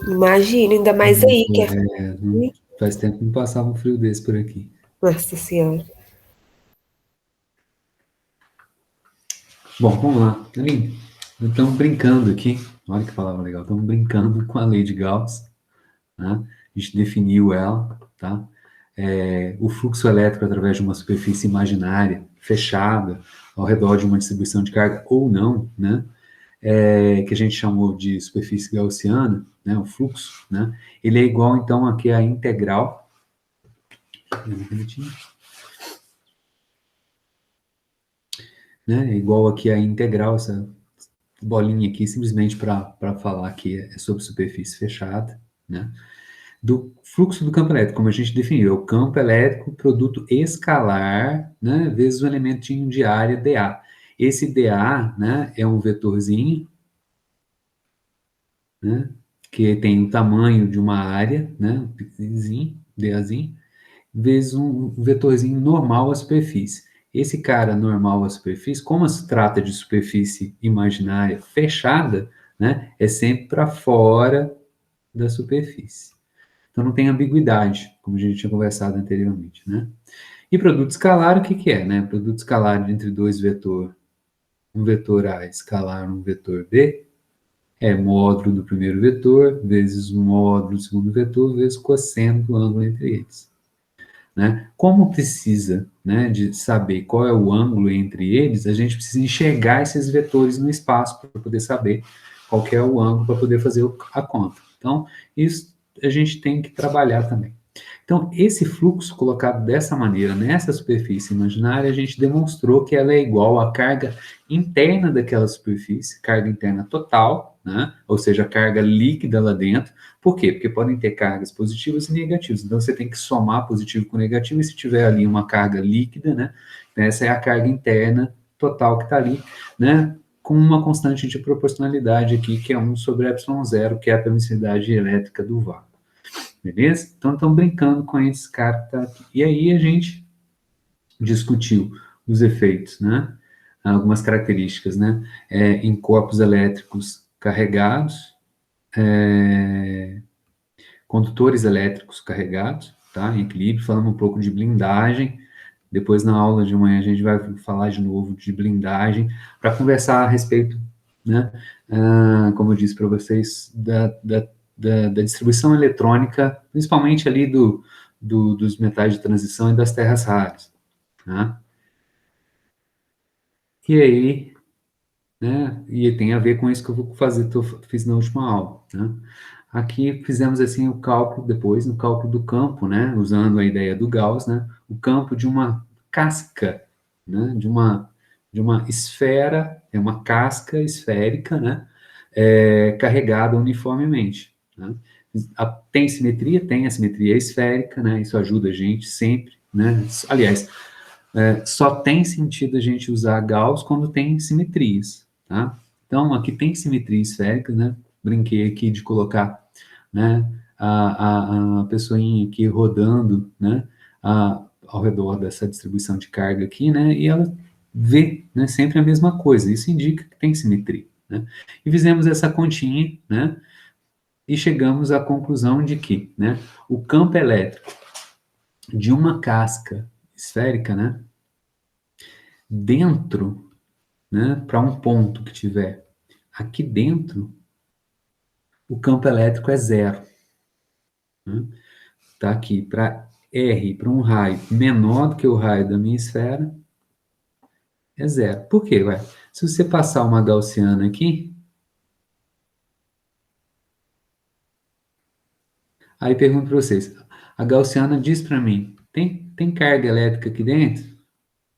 Imagina, ainda mais aí que é frio. Faz tempo que não passava um frio desse por aqui. Nossa senhora. Bom, vamos lá. Aline, estamos brincando aqui. Olha que palavra legal. Estamos brincando com a lei de Gauss, né? A gente definiu ela, tá? O fluxo elétrico através de uma superfície imaginária, fechada, ao redor de uma distribuição de carga ou não, né? Que a gente chamou de superfície gaussiana, né? O fluxo, né? Ele é igual, então, aqui à integral. Né? É igual aqui à integral, essa bolinha aqui, simplesmente para falar que é sobre superfície fechada, né? Do fluxo do campo elétrico, como a gente definiu, é o campo elétrico produto escalar, né, vezes o elementinho de área dA. Esse dA, né, é um vetorzinho, né, que tem o tamanho de uma área, né, um pixelzinho, dAzinho, vezes um vetorzinho normal à superfície. Esse cara normal à superfície, como se trata de superfície imaginária fechada, né, é sempre para fora da superfície. Então não tem ambiguidade, como a gente tinha conversado anteriormente, né? E produto escalar, o que que é, né? Produto escalar entre dois vetores, um vetor A escalar um vetor B, é módulo do primeiro vetor vezes o módulo do segundo vetor vezes o cosseno do ângulo entre eles. Né? Como precisa, né, de saber qual é o ângulo entre eles, a gente precisa enxergar esses vetores no espaço para poder saber qual que é o ângulo para poder fazer a conta. Então, isso a gente tem que trabalhar também. Então, esse fluxo colocado dessa maneira, nessa superfície imaginária, a gente demonstrou que ela é igual à carga interna daquela superfície, carga interna total, né? Ou seja, a carga líquida lá dentro. Por quê? Porque podem ter cargas positivas e negativas. Então, você tem que somar positivo com negativo, e se tiver ali uma carga líquida, né? Essa é a carga interna total que está ali, né? Com uma constante de proporcionalidade aqui, que é 1 sobre ε0, que é a permissividade elétrica do vácuo. Beleza? Então, estão brincando com esse cara que está aqui. E aí a gente discutiu os efeitos, né? Algumas características, né? Em corpos elétricos carregados, condutores elétricos carregados, tá? Em equilíbrio, falando um pouco de blindagem. Depois, na aula de manhã, a gente vai falar de novo de blindagem, para conversar a respeito, né? Como eu disse para vocês, da distribuição eletrônica, principalmente ali dos metais de transição e das terras raras. Tá? E aí, né? E tem a ver com isso que eu vou fazer, que eu fiz na última aula. Né? Aqui fizemos assim o cálculo depois, no cálculo do campo, né? Usando a ideia do Gauss, né? O campo de uma casca, né? De uma esfera, é uma casca esférica, né? Carregada uniformemente. Né? Tem simetria? Tem a simetria esférica, né? Isso ajuda a gente sempre, né? Aliás, só tem sentido a gente usar Gauss quando tem simetrias, tá? Então, aqui tem simetria esférica, né? Brinquei aqui de colocar, né, a pessoinha aqui rodando, né, ao redor dessa distribuição de carga aqui, né, e ela vê, né, sempre a mesma coisa. Isso indica que tem simetria, né? E fizemos essa continha, né, e chegamos à conclusão de que, né, o campo elétrico de uma casca esférica, né, dentro, né, para um ponto que tiver aqui dentro, o campo elétrico é zero. Né? Tá aqui para R, para um raio menor do que o raio da minha esfera, é zero. Por quê? Ué? Se você passar uma gaussiana aqui, aí pergunto para vocês, a gaussiana diz para mim, tem carga elétrica aqui dentro?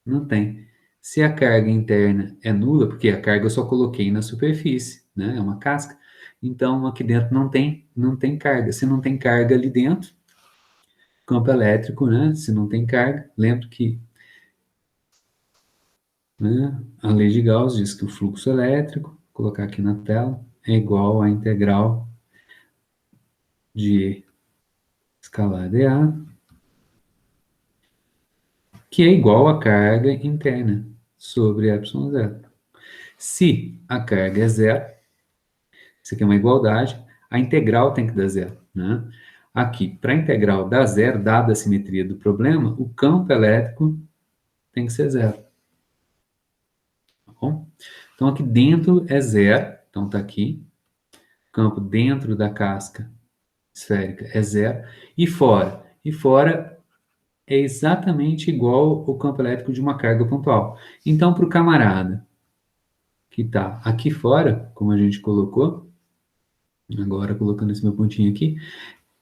Não tem. Se a carga interna é nula, porque a carga eu só coloquei na superfície, né? É uma casca. Então, aqui dentro não tem carga. Se não tem carga ali dentro, campo elétrico, né? Se não tem carga, lembro que, né, a lei de Gauss diz que o fluxo elétrico, vou colocar aqui na tela, é igual à integral de escalar dA, que é igual à carga interna sobre ε0. Se a carga é zero, isso aqui é uma igualdade, a integral tem que dar zero, né? Aqui, para a integral dar zero, dada a simetria do problema, o campo elétrico tem que ser zero, tá bom? Então, aqui dentro é zero, então está aqui, campo dentro da casca esférica é zero, e fora? E fora é exatamente igual ao campo elétrico de uma carga pontual. Então, para o camarada que está aqui fora, como a gente colocou, agora colocando esse meu pontinho aqui,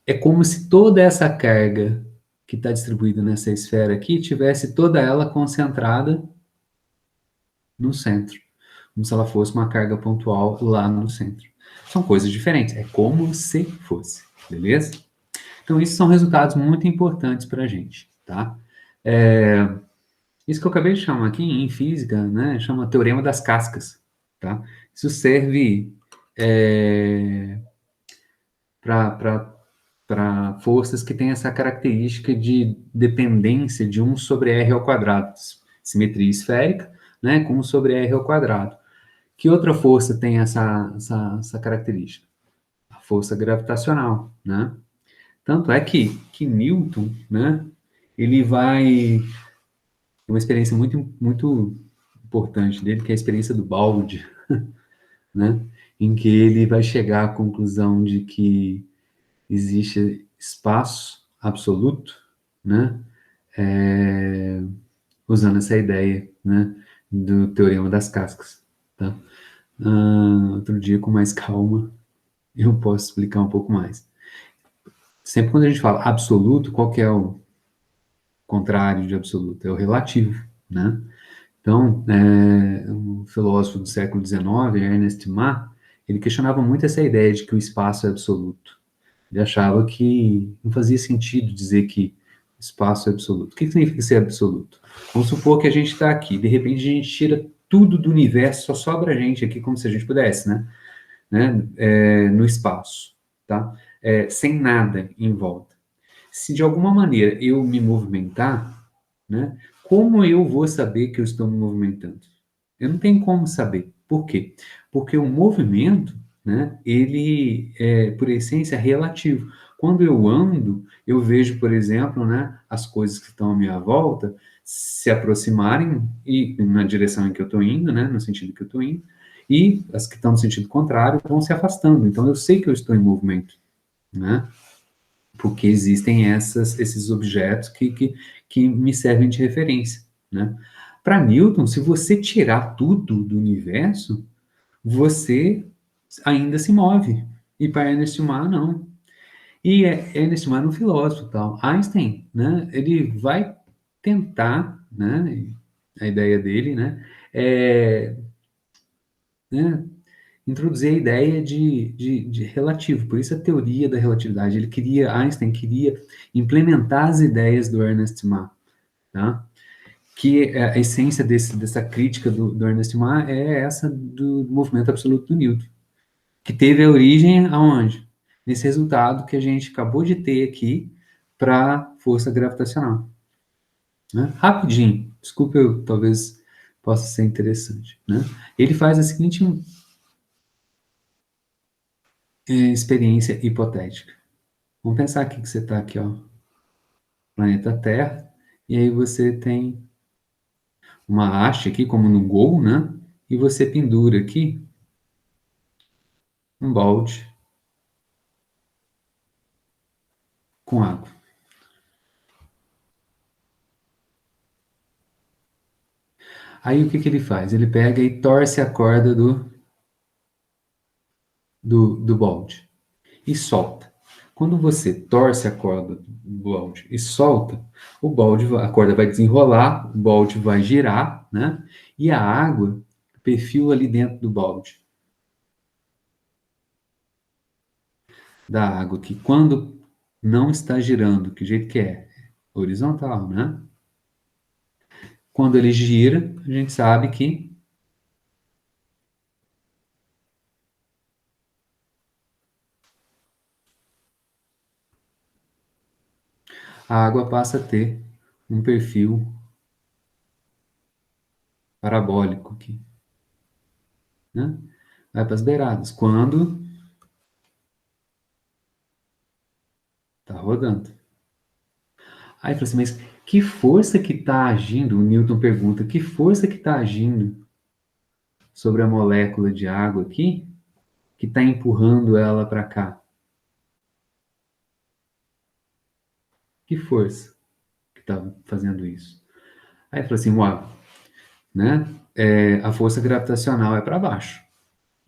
é como se toda essa carga que está distribuída nessa esfera aqui tivesse toda ela concentrada no centro, como se ela fosse uma carga pontual lá no centro. São coisas diferentes, é como se fosse, beleza? Então, isso são resultados muito importantes para a gente, tá? Isso que eu acabei de chamar aqui em física, né, chama teorema das cascas, tá? Isso serve para forças que têm essa característica de dependência de 1 sobre r ao quadrado, simetria esférica, né, com 1 sobre r ao quadrado. Que outra força tem essa característica? A força gravitacional, né? Tanto é que Newton, né, ele vai... Uma experiência muito importante dele, que é a experiência do balde, né, em que ele vai chegar à conclusão de que existe espaço absoluto, né, usando essa ideia, né, do teorema das cascas, tá? Outro dia, com mais calma, eu posso explicar um pouco mais. Sempre quando a gente fala absoluto, qual que é o contrário de absoluto? É o relativo, né? Então, um filósofo do século XIX, Ernest Mach, ele questionava muito essa ideia de que o espaço é absoluto. Ele achava que não fazia sentido dizer que o espaço é absoluto. O que significa ser absoluto? Vamos supor que a gente está aqui, de repente a gente tira tudo do universo, só sobra a gente aqui, como se a gente pudesse, no espaço, tá? Sem nada em volta. Se de alguma maneira eu me movimentar, né, como eu vou saber que eu estou me movimentando? Eu não tenho como saber. Por quê? Porque o movimento, né, ele é, por essência, relativo. Quando eu ando, eu vejo, por exemplo, né, as coisas que estão à minha volta se aproximarem e na direção em que eu estou indo, né, no sentido que eu estou indo, e as que estão no sentido contrário vão se afastando. Então, eu sei que eu estou em movimento, né? Porque existem esses objetos que me servem de referência, né? Para Newton, se você tirar tudo do universo, você ainda se move. E para Ernest Mach, não. E Ernest Mach é um filósofo, tal. Einstein, né? Ele vai tentar, né? A ideia dele, é, né? Introduzir a ideia de relativo, por isso a teoria da relatividade. Einstein queria implementar as ideias do Ernest Mach, tá? Que a essência dessa crítica do Ernest Mach é essa do movimento absoluto do Newton, que teve a origem aonde? Nesse resultado que a gente acabou de ter aqui para força gravitacional. Né? Rapidinho, desculpa, eu talvez possa ser interessante. Né? Ele faz a seguinte experiência hipotética. Vamos pensar aqui que você está aqui, ó, planeta Terra, e aí você tem uma haste aqui, como no Gol, né? E você pendura aqui um balde com água. Aí o que que ele faz? Ele pega e torce a corda do balde e solta. Quando você torce a corda do balde e solta, a corda vai desenrolar, o balde vai girar, né? E a água perfila ali dentro do balde. Da água, que quando não está girando, que jeito que é? Horizontal, né? Quando ele gira, a gente sabe que a água passa a ter um perfil parabólico aqui, né? Vai para as beiradas. Quando rodando. Aí fala assim, mas que força que está agindo? O Newton pergunta, que força que está agindo sobre a molécula de água aqui, que está empurrando ela para cá? Que força que está fazendo isso? Aí fala assim, uau, né? A força gravitacional é para baixo.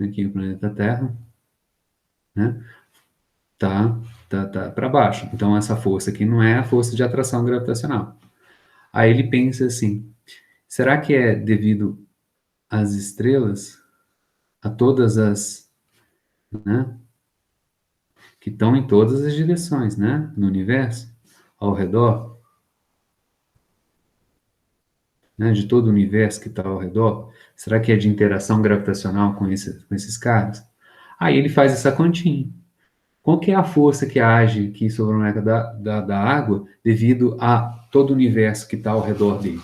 Aqui o planeta Terra, né? Tá para baixo. Então essa força aqui não é a força de atração gravitacional. Aí ele pensa assim, será que é devido às estrelas, a todas as, né, que estão em todas as direções, né, no universo, ao redor, né, de todo o universo que está ao redor? Será que é de interação gravitacional com esses caras? Aí ele faz essa continha. Qual que é a força que age aqui sobre a molécula da água devido a todo o universo que está ao redor dele?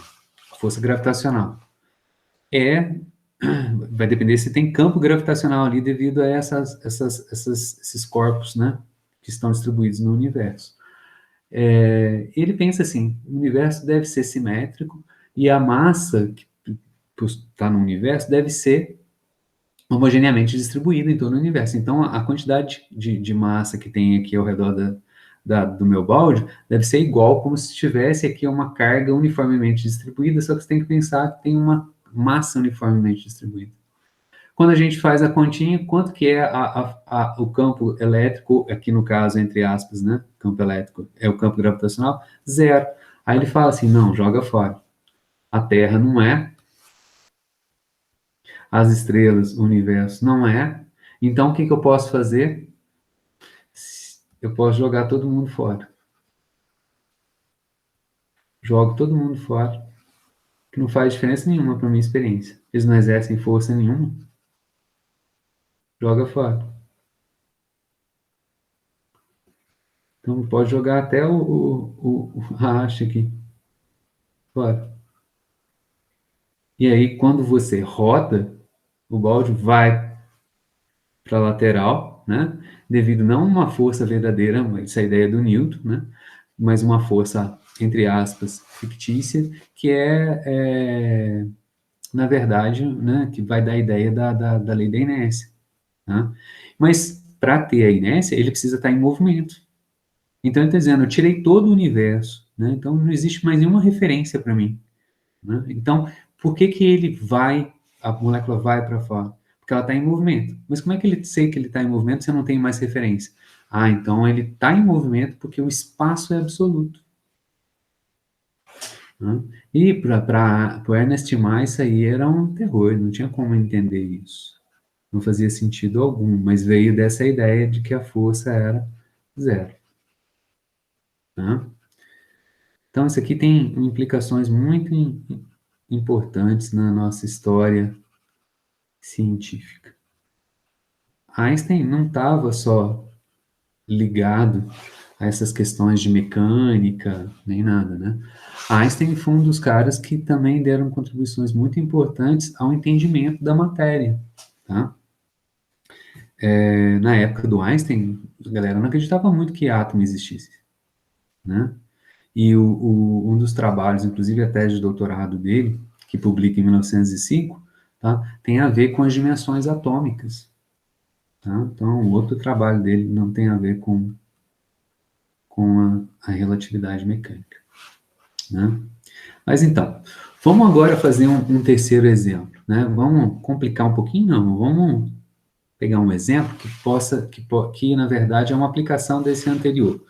A força gravitacional. Vai depender se tem campo gravitacional ali devido a esses corpos, né, que estão distribuídos no universo. Ele pensa assim, o universo deve ser simétrico e a massa que está no universo deve ser homogeneamente distribuída em todo o universo. Então, a quantidade de massa que tem aqui ao redor do meu balde deve ser igual como se tivesse aqui uma carga uniformemente distribuída, só que você tem que pensar que tem uma massa uniformemente distribuída. Quando a gente faz a continha, quanto que é o campo elétrico, aqui no caso, entre aspas, né? Campo elétrico é o campo gravitacional? Zero. Aí ele fala assim, não, joga fora. A Terra não é, as estrelas, o universo não é. Então, o que eu posso fazer? Eu posso jogar todo mundo fora. Jogo todo mundo fora, que não faz diferença nenhuma para minha experiência. Eles não exercem força nenhuma. Joga fora. Então, pode jogar até a haste aqui fora. E aí, quando você roda, o balde vai para a lateral, né? Devido não a uma força verdadeira, mas essa é a ideia do Newton, né? Mas uma força, entre aspas, fictícia, que na verdade, né, que vai dar a ideia da lei da inércia. Tá? Mas, para ter a inércia, ele precisa estar em movimento. Então, ele está dizendo, eu tirei todo o universo, né? Então não existe mais nenhuma referência para mim. Né? Então, por que que a molécula vai para fora? Porque ela está em movimento. Mas como é que ele sei que ele está em movimento se eu não tenho mais referência? Ah, então ele está em movimento porque o espaço é absoluto. Né? E para o Ernest Mai, isso aí era um terror, não tinha como entender isso. Não fazia sentido algum, mas veio dessa ideia de que a força era zero. Né? Então, isso aqui tem implicações muito importantes na nossa história científica. Einstein não estava só ligado a essas questões de mecânica, nem nada, né? Einstein foi um dos caras que também deram contribuições muito importantes ao entendimento da matéria, tá? Na época do Einstein, a galera não acreditava muito que átomo existisse, né? E um dos trabalhos, inclusive a tese de doutorado dele, que publica em 1905, tá? Tem a ver com as dimensões atômicas. Tá? Então, o outro trabalho dele não tem a ver com a relatividade mecânica. Né? Mas então, vamos agora fazer um terceiro exemplo. Né? Vamos complicar um pouquinho? Não, vamos pegar um exemplo que na verdade é uma aplicação desse anterior.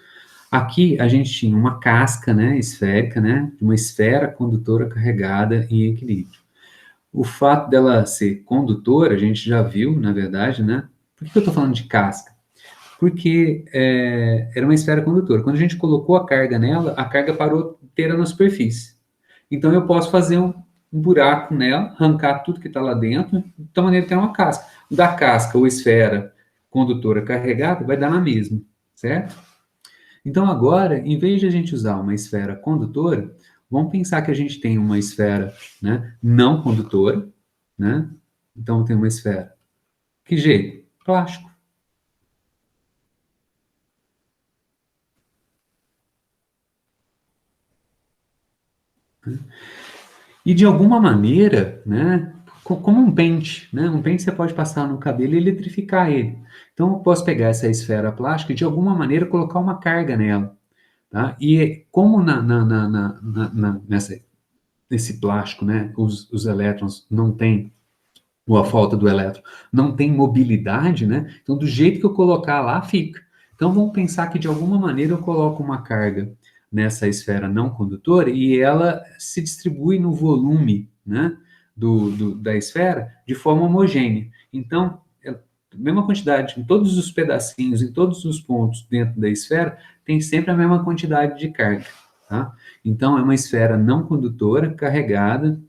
Aqui a gente tinha uma casca, né, esférica, né, uma esfera condutora carregada em equilíbrio. O fato dela ser condutora, a gente já viu, na verdade, né? Por que eu estou falando de casca? Porque era uma esfera condutora. Quando a gente colocou a carga nela, a carga parou inteira na superfície. Então eu posso fazer um buraco nela, arrancar tudo que está lá dentro, de tal maneira que tem uma casca. Da casca ou esfera condutora carregada, vai dar na mesma, certo? Então agora, em vez de a gente usar uma esfera condutora, vamos pensar que a gente tem uma esfera, né, não condutora, né? Então tem uma esfera. Que jeito? Plástico. E de alguma maneira, né, como um pente, né? Um pente você pode passar no cabelo e eletrificar ele. Então eu posso pegar essa esfera plástica e de alguma maneira colocar uma carga nela, tá? E como nesse plástico, né, os elétrons não têm, ou a falta do elétron, não tem mobilidade, né? Então do jeito que eu colocar lá, fica. Então vamos pensar que de alguma maneira eu coloco uma carga nessa esfera não condutora e ela se distribui no volume, né, da esfera de forma homogênea. Então, mesma quantidade, em todos os pedacinhos, em todos os pontos dentro da esfera, tem sempre a mesma quantidade de carga, tá? Então, é uma esfera não condutora carregada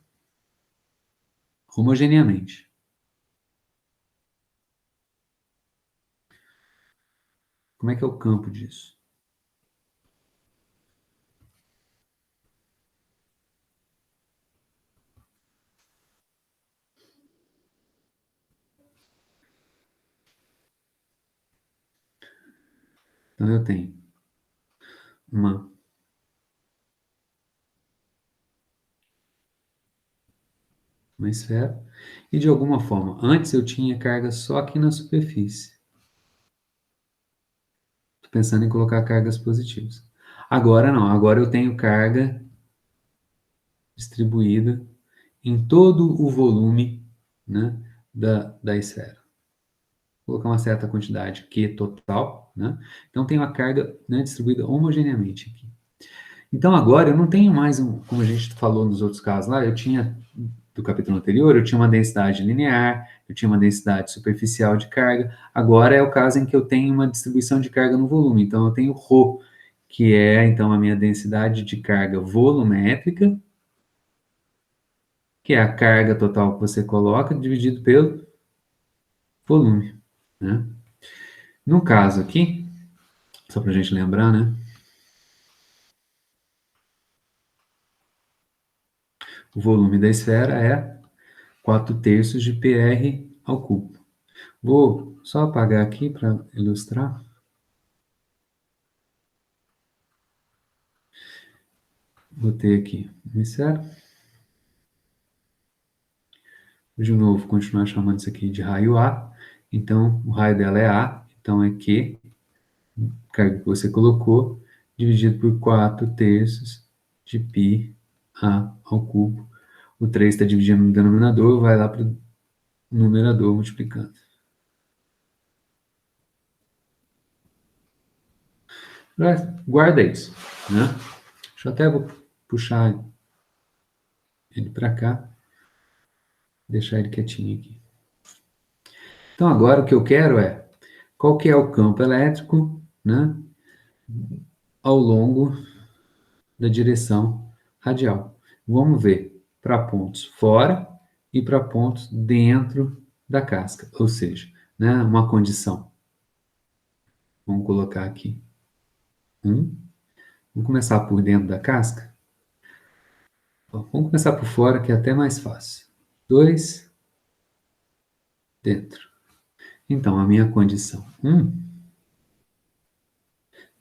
homogeneamente. Como é que é o campo disso? Então, eu tenho uma, uma esfera e, de alguma forma, antes eu tinha carga só aqui na superfície. Estou pensando em colocar cargas positivas. Agora não, agora eu tenho carga distribuída em todo o volume, né, da esfera. Vou colocar uma certa quantidade Q total, né? Então tenho a carga, né, distribuída homogeneamente aqui. Então agora eu não tenho mais como a gente falou nos outros casos lá, eu tinha do capítulo anterior, eu tinha uma densidade linear, eu tinha uma densidade superficial de carga. Agora é o caso em que eu tenho uma distribuição de carga no volume. Então eu tenho ρ, que é então a minha densidade de carga volumétrica, que é a carga total que você coloca dividido pelo volume, né? No caso aqui, só para a gente lembrar, né? O volume da esfera é 4/3 de PR ao cubo. Vou só apagar aqui para ilustrar. Botei aqui uma esfera. Vou de novo continuar chamando isso aqui de raio A. Então, o raio dela é A, então é Q, carga que você colocou, dividido por 4/3 de π A ao cubo. O 3 está dividindo no denominador, vai lá para o numerador multiplicando. Guarda isso, né? Deixa eu até vou puxar ele para cá, deixar ele quietinho aqui. Então agora o que eu quero é qual que é o campo elétrico, né, ao longo da direção radial. Vamos ver para pontos fora e para pontos dentro da casca, ou seja, né, uma condição. Vamos colocar aqui 1. Vamos começar por dentro da casca. Vamos começar por fora, que é até mais fácil. 2, dentro. Então, a minha condição 1,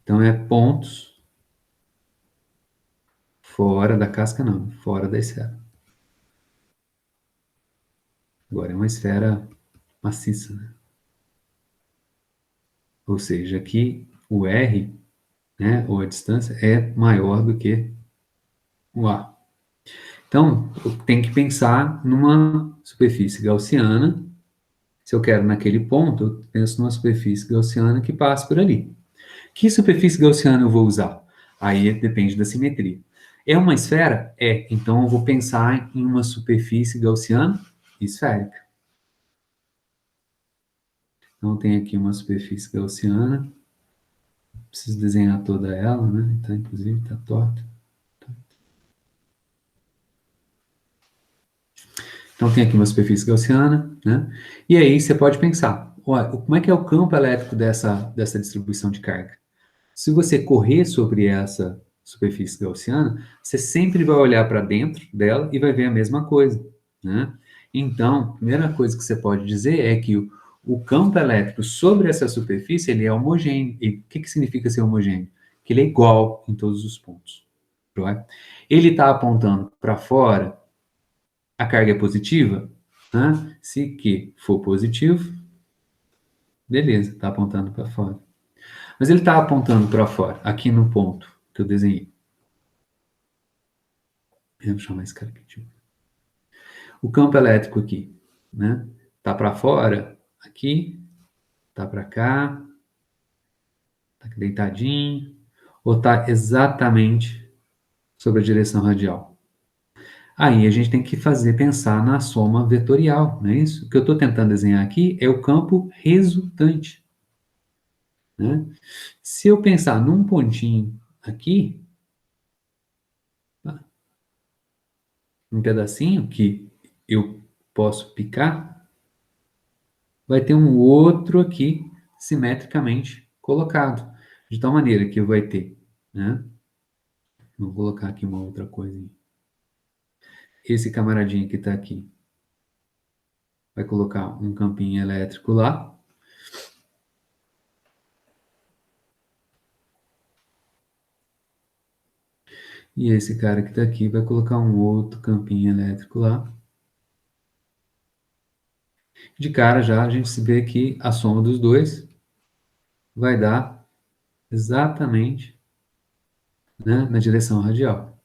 então é pontos fora da casca, não, fora da esfera. Agora é uma esfera maciça, né? Ou seja, aqui o R, né, ou a distância, é maior do que o A. Então, eu tenho que pensar numa superfície gaussiana. Se eu quero naquele ponto, eu penso numa superfície gaussiana que passa por ali. Que superfície gaussiana eu vou usar? Aí depende da simetria. É uma esfera? É. Então eu vou pensar em uma superfície gaussiana esférica. Então tem aqui uma superfície gaussiana. Preciso desenhar toda ela, né? Então, inclusive, está torta. Então tem aqui uma superfície gaussiana, né? E aí você pode pensar, olha, como é que é o campo elétrico dessa distribuição de carga? Se você correr sobre essa superfície gaussiana, você sempre vai olhar para dentro dela e vai ver a mesma coisa, né? Então, a primeira coisa que você pode dizer é que o campo elétrico sobre essa superfície ele é homogêneo. E o que significa ser homogêneo? Que ele é igual em todos os pontos. Joia? Ele está apontando para fora, a carga é positiva? Né? Se Q for positivo, beleza, está apontando para fora. Mas ele está apontando para fora, aqui no ponto que eu desenhei. Vou chamar esse cara aqui. Tipo. O campo elétrico aqui, né? Tá para fora, aqui, tá para cá, tá aqui deitadinho, ou tá exatamente sobre a direção radial. Aí a gente tem que pensar na soma vetorial, não é isso? O que eu estou tentando desenhar aqui é o campo resultante. Né? Se eu pensar num pontinho aqui, tá? Um pedacinho que eu posso picar, vai ter um outro aqui simetricamente colocado, de tal maneira que vai ter, né? Vou colocar aqui uma outra coisa. Esse camaradinho que está aqui vai colocar um campinho elétrico lá. E esse cara que está aqui vai colocar um outro campinho elétrico lá. De cara já a gente se vê que a soma dos dois vai dar exatamente, né, na direção radial.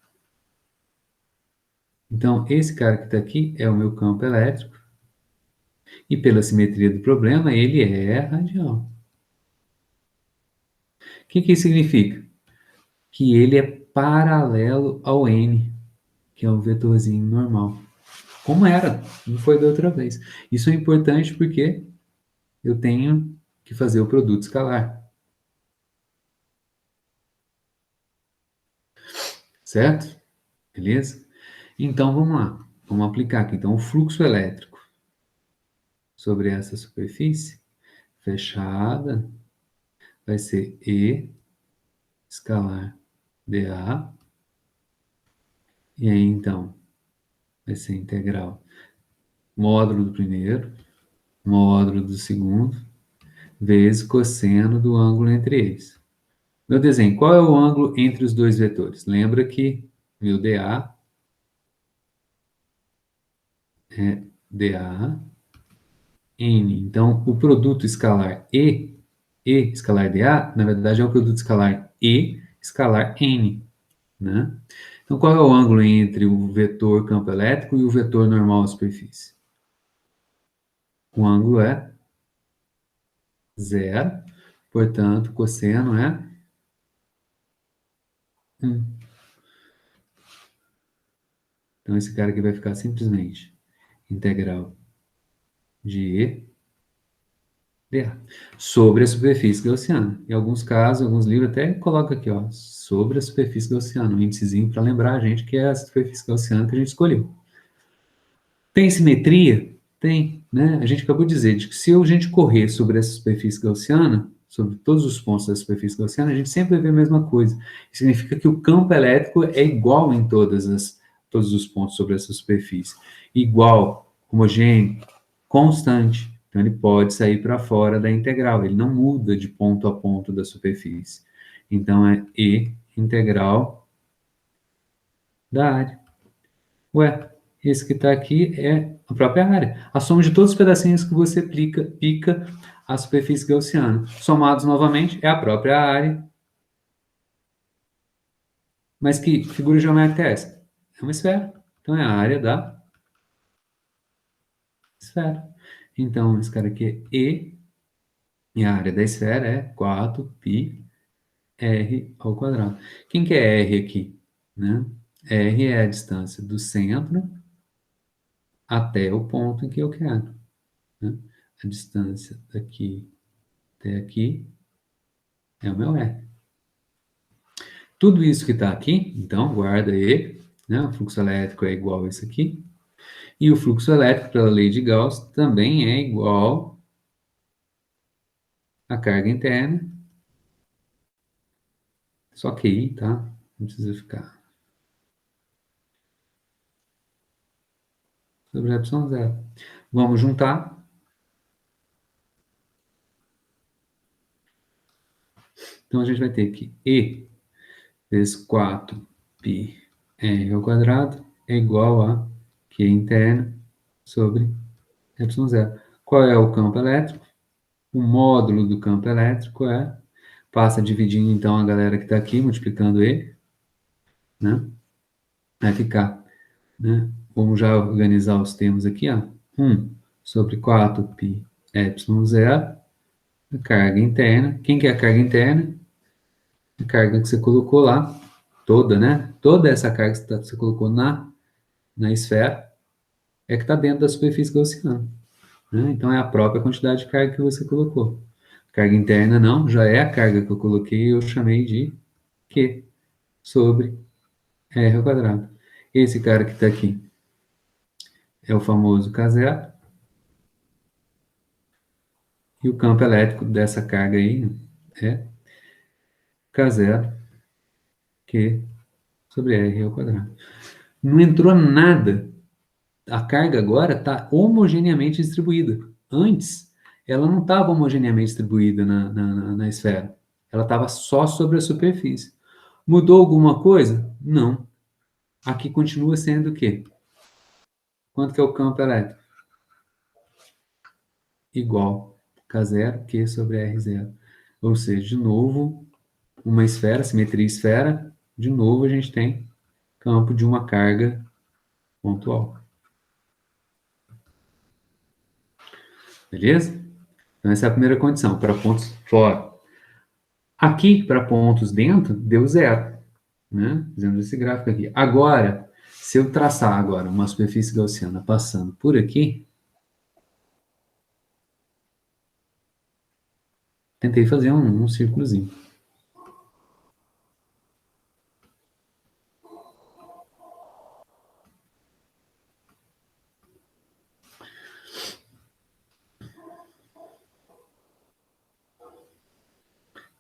Então, esse cara que está aqui é o meu campo elétrico. E pela simetria do problema, ele é radial. O que isso significa? Que ele é paralelo ao n, que é o vetorzinho normal. Como era, não foi da outra vez. Isso é importante porque eu tenho que fazer o produto escalar. Certo? Beleza? Então, vamos lá. Vamos aplicar aqui. Então, o fluxo elétrico sobre essa superfície fechada vai ser E escalar dA. E aí, então, vai ser integral módulo do primeiro, módulo do segundo, vezes cosseno do ângulo entre eles. Meu desenho, qual é o ângulo entre os dois vetores? Lembra que meu dA é dA N. Então, o produto escalar E escalar dA, na verdade é o produto escalar E escalar N. Né? Então, qual é o ângulo entre o vetor campo elétrico e o vetor normal à superfície? O ângulo é zero, portanto, cosseno é 1. Então, esse cara aqui vai ficar simplesmente integral de E dA sobre a superfície gaussiana. Em alguns casos, alguns livros até colocam aqui, ó, sobre a superfície gaussiana, um índicezinho para lembrar a gente que é a superfície gaussiana que a gente escolheu. Tem simetria? Tem, né? A gente acabou de dizer que se a gente correr sobre essa superfície gaussiana, sobre todos os pontos da superfície gaussiana, a gente sempre vai ver a mesma coisa. Isso significa que o campo elétrico é igual em todos os pontos sobre essa superfície. Igual, homogêneo, constante. Então, ele pode sair para fora da integral. Ele não muda de ponto a ponto da superfície. Então, é E integral da área. Ué, esse que está aqui é a própria área. A soma de todos os pedacinhos que você pica a superfície gaussiana. Somados novamente, é a própria área. Mas que figura geométrica é essa? É uma esfera. Então, é a área da esfera. Então, esse cara aqui é E, e a área da esfera é 4πr ao quadrado. Quem que é R aqui? Né? R é a distância do centro até o ponto em que eu quero. Né? A distância daqui até aqui é o meu R. Tudo isso que está aqui, então, guarda ele, né? O fluxo elétrico é igual a isso aqui. E o fluxo elétrico, pela lei de Gauss, também é igual à carga interna. Só que aí, tá? Não precisa ficar. Sobre epsilon zero. Vamos juntar. Então, a gente vai ter que E vezes 4 π r ao quadrado é igual a Q interna sobre ε0. Qual é o campo elétrico? O módulo do campo elétrico passa dividindo, então, a galera que está aqui, multiplicando ele, né? Vai ficar, né? Vamos já organizar os termos aqui, ó. 1 sobre 4π ε0, a carga interna. Quem que é a carga interna? A carga que você colocou lá, toda, né? Toda essa carga que você colocou na esfera é que está dentro da superfície gaussiana, né? Então, é a própria quantidade de carga que você colocou. Carga interna não, já é a carga que eu coloquei e eu chamei de Q sobre R ao quadrado. Esse cara que está aqui é o famoso K0. E o campo elétrico dessa carga aí é K0 Q sobre R ao quadrado. Não entrou nada. A carga agora está homogeneamente distribuída. Antes, ela não estava homogeneamente distribuída na esfera. Ela estava só sobre a superfície. Mudou alguma coisa? Não. Aqui continua sendo o quê? Quanto que é o campo elétrico? Igual K0 Q sobre R0. Ou seja, de novo, uma esfera, simetria esfera, de novo a gente tem campo de uma carga pontual. Beleza? Então essa é a primeira condição, para pontos fora. Aqui, para pontos dentro, deu zero, né? Fazendo esse gráfico aqui. Agora, se eu traçar agora uma superfície gaussiana passando por aqui, tentei fazer um círculozinho.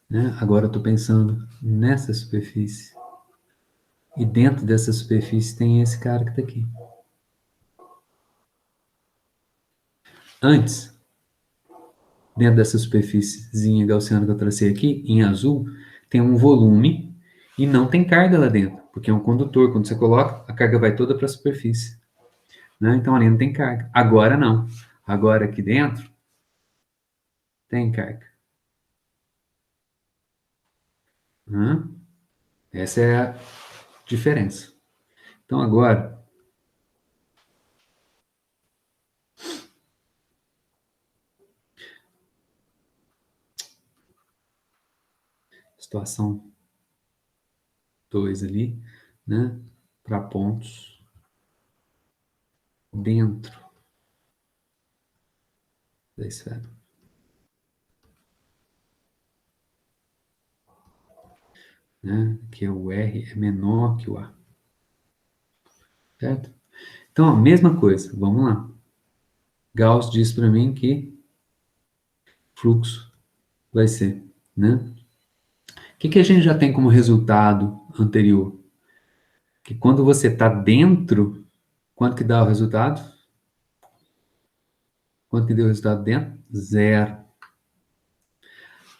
Né? Agora eu estou pensando nessa superfície. E dentro dessa superfície tem esse cara que está aqui. Antes, dentro dessa superfíciezinha gaussiana que eu tracei aqui, em azul, tem um volume e não tem carga lá dentro, porque é um condutor. Quando você coloca, a carga vai toda para a superfície. Né? Então ali não tem carga. Agora não. Agora aqui dentro tem carga. Né? Essa é a diferença. Então agora, situação 2 ali, né? Para pontos dentro da esfera. Né? Que o R é menor que o A. Certo? Então, a mesma coisa, vamos lá. Gauss diz para mim que fluxo vai ser, né? O que a gente já tem como resultado anterior? Que quando você está dentro, quanto que dá o resultado? Quanto que deu o resultado dentro? Zero.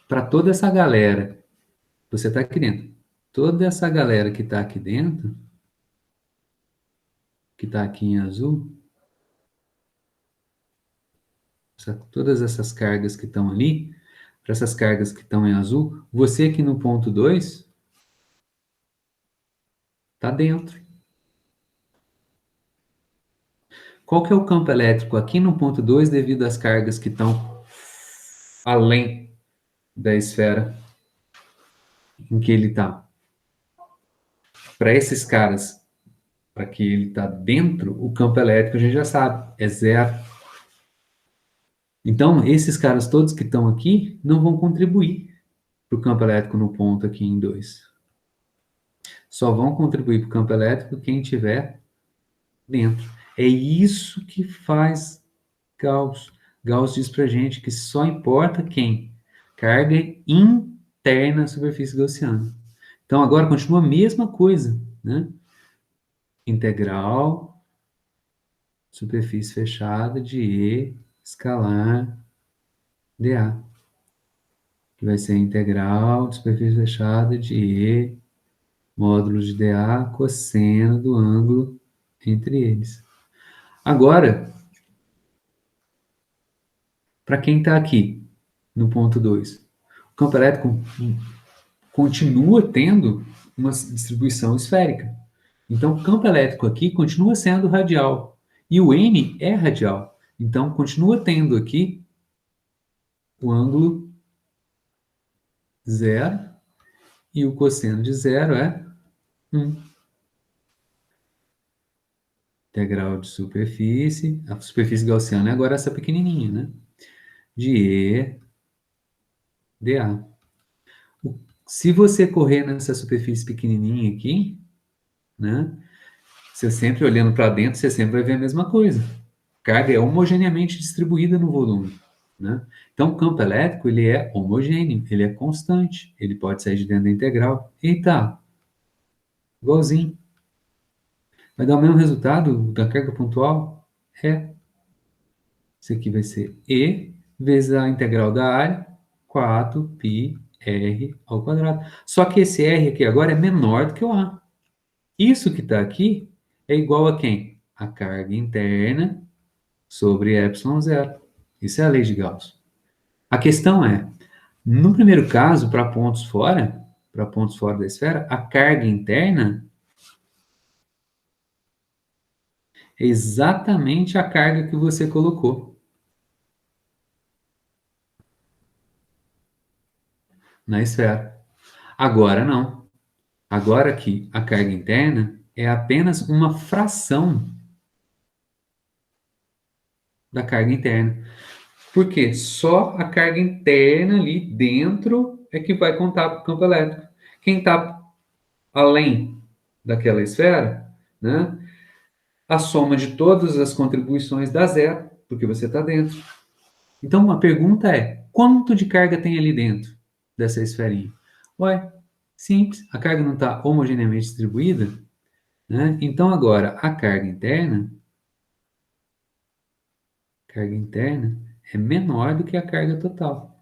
Para toda essa galera, você está aqui dentro. Toda essa galera que está aqui dentro, que está aqui em azul, todas essas cargas que estão ali, para essas cargas que estão em azul, você aqui no ponto 2 está dentro. Qual que é o campo elétrico aqui no ponto 2 devido às cargas que estão além da esfera em que ele está? Para esses caras, para que ele está dentro, o campo elétrico a gente já sabe, é zero. Então, esses caras todos que estão aqui não vão contribuir para o campo elétrico no ponto aqui em 2. Só vão contribuir para o campo elétrico quem estiver dentro. É isso que faz Gauss. Gauss diz para a gente que só importa quem? Carga interna à superfície gaussiana. Então, agora continua a mesma coisa, né? Integral, superfície fechada de E escalar dA. Que vai ser integral de superfície fechada de E Módulo de dA, cosseno do ângulo entre eles. Agora, para quem está aqui, no ponto 2, o campo elétrico continua tendo uma distribuição esférica. Então, o campo elétrico aqui continua sendo radial. E o N é radial. Então, continua tendo aqui o ângulo zero. E o cosseno de zero é 1. Integral de superfície. A superfície gaussiana é agora essa pequenininha, né? De E dA. Se você correr nessa superfície pequenininha aqui, né? Você sempre olhando para dentro, você sempre vai ver a mesma coisa. A carga é homogeneamente distribuída no volume, né? Então, o campo elétrico, ele é homogêneo, ele é constante, ele pode sair de dentro da integral. Eita, igualzinho. Vai dar o mesmo resultado da carga pontual? É. Isso aqui vai ser E vezes a integral da área, 4πr ao quadrado. Só que esse r aqui agora é menor do que o A. Isso que está aqui é igual a quem? A carga interna sobre epsilon zero. Isso é a lei de Gauss. A questão é, no primeiro caso, para pontos fora da esfera, a carga interna é exatamente a carga que você colocou na esfera. Agora não. Agora aqui, a carga interna é apenas uma fração da carga interna. Por quê? Só a carga interna ali dentro é que vai contar para o campo elétrico. Quem está além daquela esfera, né? A soma de todas as contribuições dá zero, porque você está dentro. Então, a pergunta é, quanto de carga tem ali dentro dessa esferinha? Ué, simples, a carga não está homogeneamente distribuída, né? Então, agora, a carga interna é menor do que a carga total.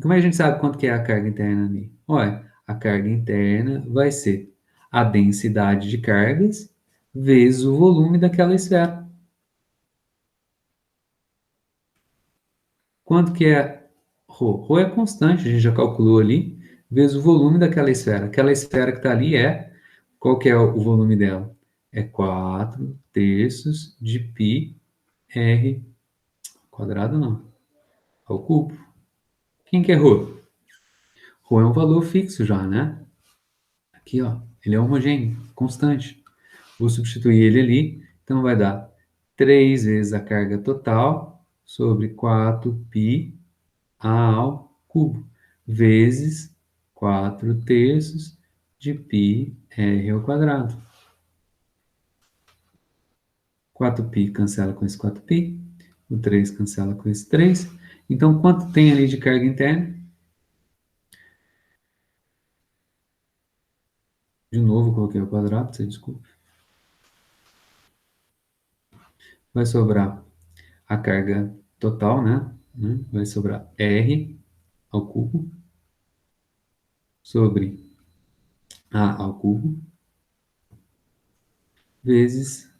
Como é que a gente sabe quanto que é a carga interna ali? Olha, a carga interna vai ser a densidade de cargas vezes o volume daquela esfera. Quanto que é ρ? Ρ é constante, a gente já calculou ali, vezes o volume daquela esfera. Aquela esfera que está ali qual que é o volume dela? É 4 terços de π r quadrado, não, ao cubo. Quem que é ρ? Ρ é um valor fixo já, né? Aqui, ó, ele é homogêneo, constante. Vou substituir ele ali, então vai dar 3 vezes a carga total sobre 4π a ao cubo, vezes 4 terços de π r ao quadrado. 4π cancela com esse 4π, o 3 cancela com esse 3. Então, quanto tem ali de carga interna? De novo, coloquei ao quadrado, você desculpa. Vai sobrar a carga total, né? Vai sobrar R ao cubo sobre A ao cubo vezes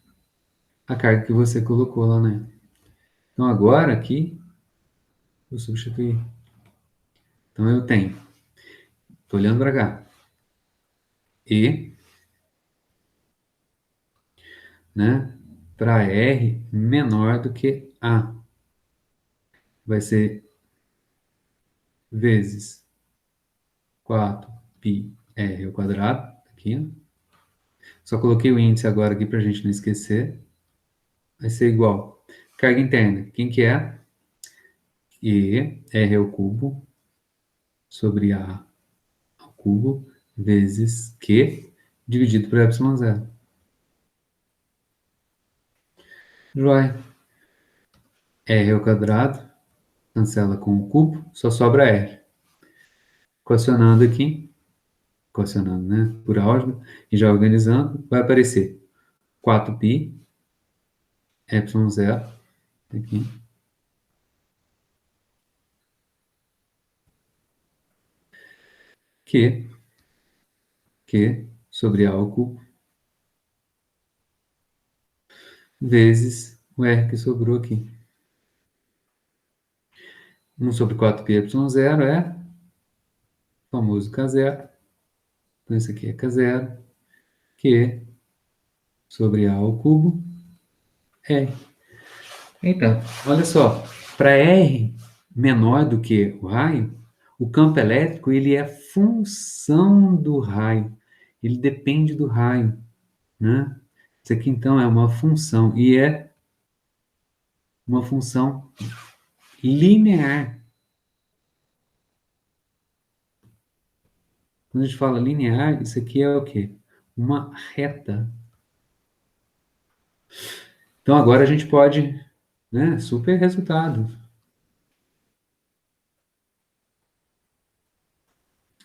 a carga que você colocou lá, né? Então, agora aqui, vou substituir. Então, eu tenho, estou olhando para cá, E, né? Para R menor do que A. Vai ser vezes 4πr ao quadrado, aqui, ó. Só coloquei o índice agora aqui para a gente não esquecer. Vai ser igual. Carga interna, quem que é? E, R ao cubo, sobre A ao cubo, vezes Q, dividido por epsilon zero. Joia. R ao quadrado, cancela com o cubo, só sobra R. Equacionando aqui, equacionando, né, por álgebra, e já organizando, vai aparecer 4π, epsilon zero, aqui, Q sobre A ao cubo vezes o R que sobrou aqui. 1 sobre 4πy0 é o famoso K0. Então, isso aqui é K0, Q sobre A ao cubo, R. Então, olha só, para R menor do que o raio, o campo elétrico ele é função do raio, ele depende do raio, né? Isso aqui, então, é uma função, e é uma função linear. Quando a gente fala linear, isso aqui é o quê? Uma reta. Então, agora a gente pode, né? Super resultado.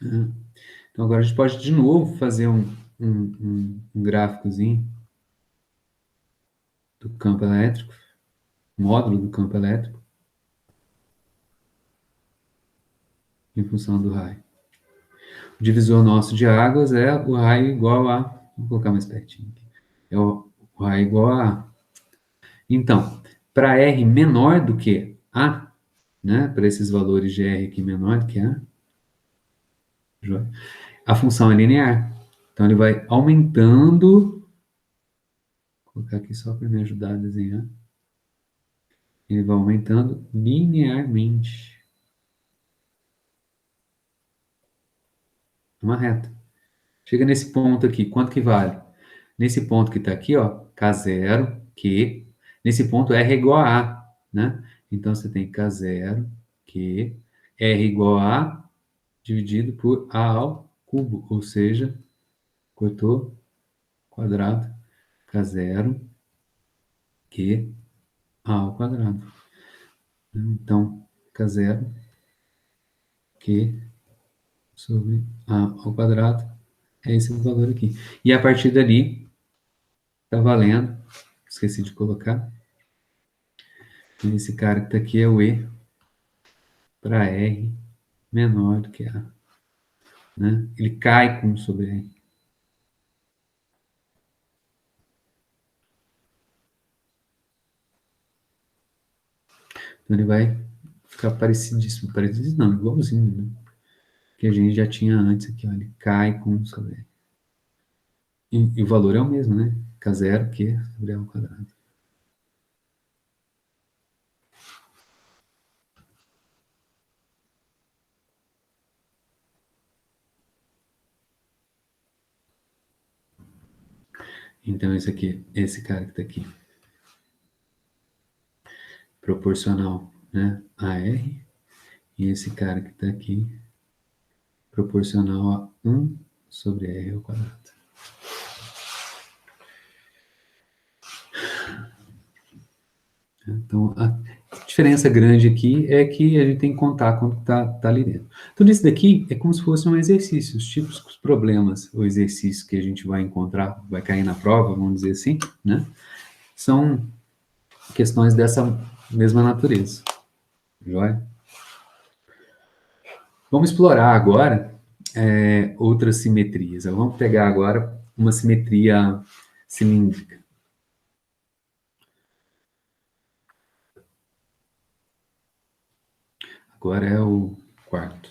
Então, agora a gente pode, de novo, fazer um gráficozinho do campo elétrico, módulo do campo elétrico, em função do raio. O divisor nosso de águas é o raio igual a... Vou colocar mais pertinho aqui. É o raio igual a A. Então, para R menor do que A, né, para esses valores de R aqui menor do que A, a função é linear. Então, ele vai aumentando... Vou colocar aqui só para me ajudar a desenhar. Ele vai aumentando linearmente. Uma reta. Chega nesse ponto aqui, quanto que vale? Nesse ponto que está aqui, ó, K0, Q. Nesse ponto, R é igual a A, né? Então, você tem K0, Q, R igual a A, dividido por A ao cubo, ou seja, cortou, quadrado, K0, Q, A ao quadrado. Então, K0, Q, sobre A ao quadrado, é esse o valor aqui. E a partir dali, tá valendo, esqueci de colocar, esse cara que está aqui é o E para R menor do que A. Né? Ele cai com sobre R. Então ele vai ficar parecidíssimo. Parecidíssimo não, igualzinho, né? Que a gente já tinha antes aqui. Ó, ele cai com sobre R. E o valor é o mesmo, né? K0, Q sobre A ao quadrado. Então, esse aqui, esse cara que está aqui, proporcional, né, a R, e esse cara que está aqui, proporcional a 1 sobre R ao quadrado. Então, a diferença grande aqui é que a gente tem que contar quanto está ali dentro. Tudo isso daqui é como se fosse um exercício, os típicos problemas ou exercícios que a gente vai encontrar, vai cair na prova, vamos dizer assim, né? São questões dessa mesma natureza. Joia? Vamos explorar agora outras simetrias. Vamos pegar agora uma simetria cilíndrica. Agora é o quarto.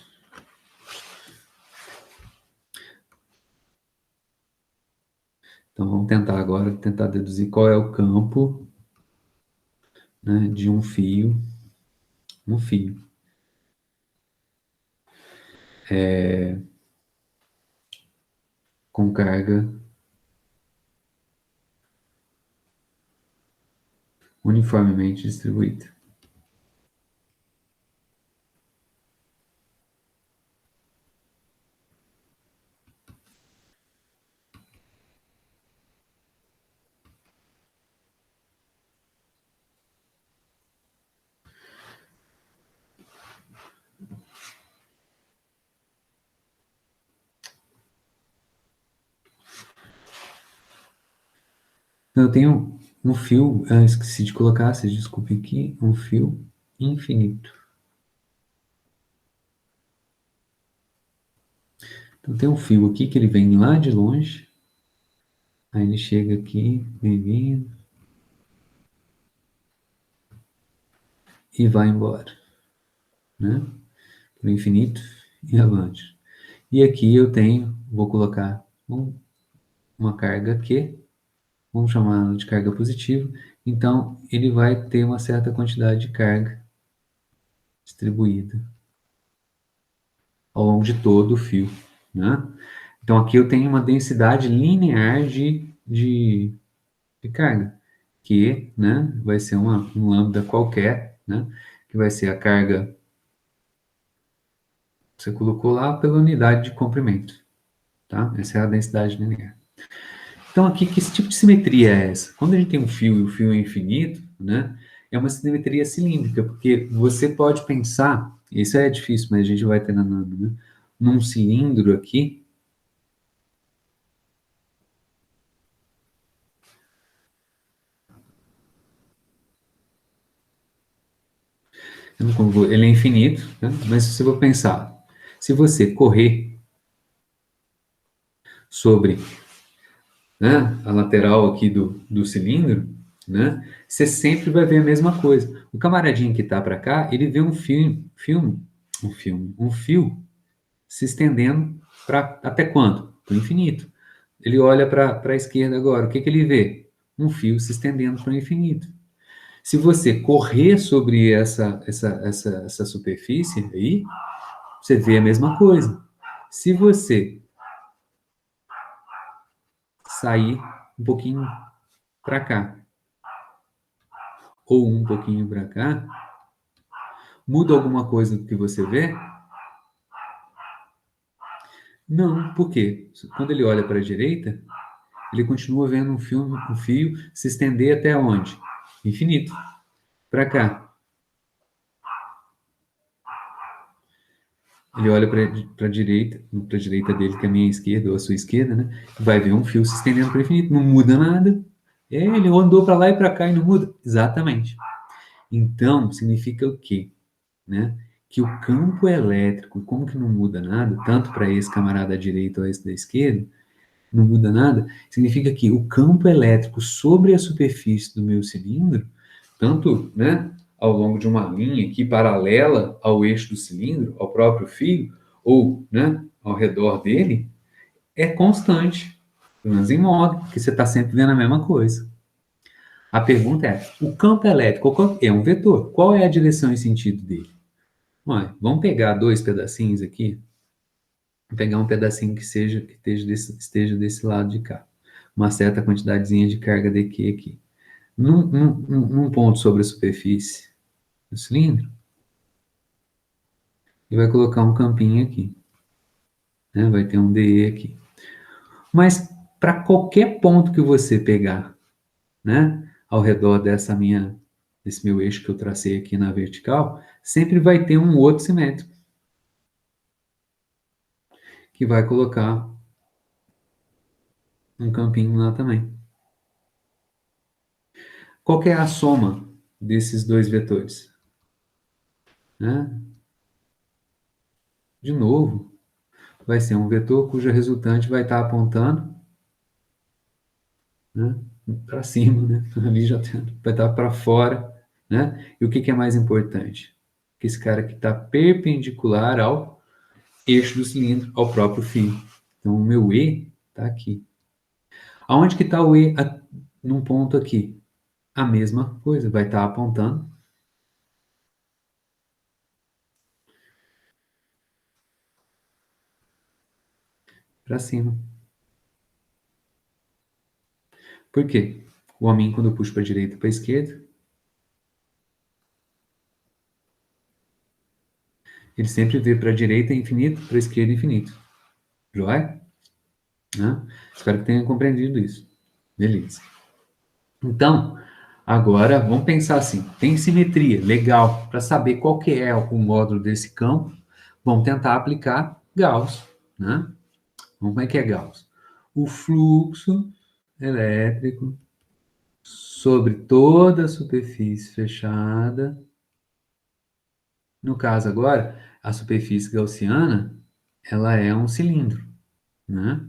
Então, vamos tentar agora, tentar deduzir qual é o campo, né, de um fio, com carga uniformemente distribuída. Então, eu tenho um fio, esqueci de colocar, vocês desculpem aqui, um fio infinito. Então, tem um fio aqui que ele vem lá de longe, Aí ele chega aqui, bem-vindo, e vai embora, né? Para o infinito e avante. E aqui eu tenho, vou colocar uma carga Q, vamos chamar de carga positiva, então ele vai ter uma certa quantidade de carga distribuída ao longo de todo o fio, né? Então aqui eu tenho uma densidade linear de carga, que, né, vai ser um lambda qualquer, né, que vai ser a carga que você colocou lá pela unidade de comprimento, tá? Essa é a densidade linear. Então aqui, que tipo de simetria é essa? Quando a gente tem um fio e o fio é infinito, né, é uma simetria cilíndrica, porque você pode pensar, isso é difícil, mas a gente vai treinando, né, num cilindro aqui, ele é infinito, né, mas se você for pensar, se você correr sobre, né, a lateral aqui do cilindro, né, você sempre vai ver a mesma coisa. O camaradinho que está para cá, ele vê um fio se estendendo para até quanto? Para o infinito. Ele olha para a esquerda agora, o que, que ele vê? Um fio se estendendo para o infinito. Se você correr sobre essa superfície aí, você vê a mesma coisa. Se você sair um pouquinho para cá ou um pouquinho para cá, muda alguma coisa do que você vê? Não, por quê? Quando ele olha para a direita, ele continua vendo um fio se estender até onde? Infinito. Para cá. Ele olha para a direita dele, que é a minha esquerda, ou a sua esquerda, né? Vai ver um fio se estendendo para o infinito. Não muda nada. É, ele andou para lá e para cá e não muda. Exatamente. Então, significa o quê? Né? Que o campo elétrico, como que não muda nada, tanto para esse camarada da direita ou esse da esquerda, não muda nada, significa que o campo elétrico sobre a superfície do meu cilindro, tanto, né, ao longo de uma linha aqui paralela ao eixo do cilindro, ao próprio fio, ou, né, ao redor dele, é constante, pelo menos em modo, porque você está sempre vendo a mesma coisa. A pergunta é, o campo elétrico é um vetor, qual é a direção e sentido dele? Ué, vamos pegar dois pedacinhos aqui, vou pegar um pedacinho que esteja desse lado de cá, uma certa quantidadezinha de carga dQ aqui. Num ponto sobre a superfície do cilindro, e vai colocar um campinho aqui, né? Vai ter um dE aqui. Mas para qualquer ponto que você pegar, né, ao redor desse meu eixo que eu tracei aqui na vertical, sempre vai ter um outro simétrico que vai colocar um campinho lá também. Qual que é a soma desses dois vetores? Né? De novo, vai ser um vetor cuja resultante vai estar apontando, né, para cima, né? Ali já vai estar para fora, né? E o que é mais importante? Que esse cara aqui está perpendicular ao eixo do cilindro, ao próprio fio. Então, o meu E está aqui. Aonde que está o E? Num ponto aqui. A mesma coisa, vai estar apontando para cima. Por quê? O homem, quando eu puxo para a direita e para a esquerda, ele sempre vê para a direita infinito, para a esquerda infinito. Joia? Né? Espero que tenha compreendido isso. Beleza. Então, agora vamos pensar assim: tem simetria, legal. Para saber qual que é o módulo desse campo, vamos tentar aplicar Gauss. Né? Como é que é Gauss? O fluxo elétrico sobre toda a superfície fechada. No caso agora, a superfície gaussiana, ela é um cilindro, né?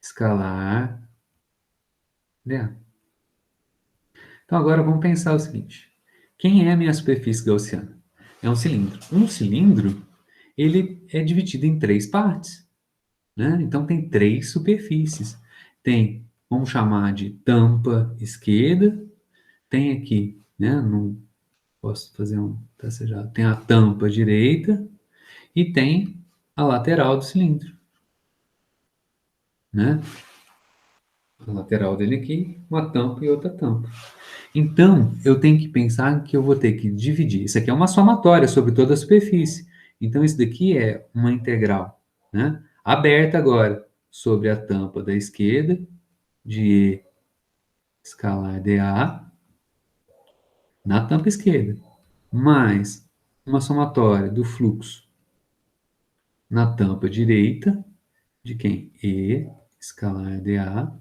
Escalar Entendeu? Então agora vamos pensar o seguinte. Quem é a minha superfície gaussiana? É um cilindro. Um cilindro, ele é dividido em três partes, né? Então tem três superfícies. Tem, vamos chamar de tampa esquerda, tem aqui, né? Não posso fazer um tracejado. Tem a tampa direita e tem a lateral do cilindro, né? A lateral dele aqui, uma tampa e outra tampa. Então, eu tenho que pensar que eu vou ter que dividir. Isso aqui é uma somatória sobre toda a superfície. Então, isso daqui é uma integral, né? Aberta agora sobre a tampa da esquerda de E escalar dA na tampa esquerda, mais uma somatória do fluxo na tampa direita de quem? E escalar dA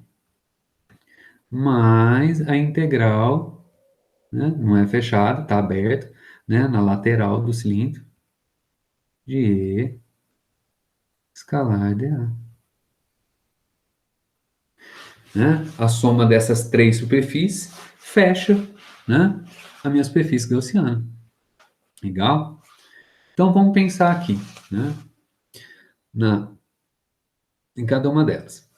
mais a integral, né? Não é fechado, está aberto, né? Na lateral do cilindro de E escalar dA. Né? A soma dessas três superfícies fecha, né, a minha superfície gaussiana. Legal? Então vamos pensar aqui, né, em cada uma delas.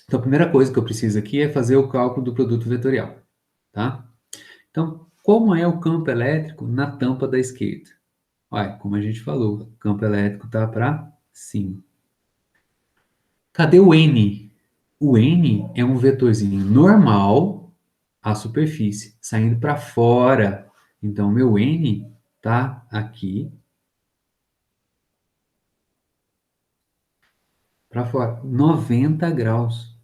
Então a primeira coisa que eu preciso aqui é fazer o cálculo do produto vetorial. Tá? Então, como é o campo elétrico na tampa da esquerda? Olha, como a gente falou, o campo elétrico está para cima. Cadê o N? O N é um vetorzinho normal à superfície, saindo para fora. Então, meu N está aqui para fora, 90 graus.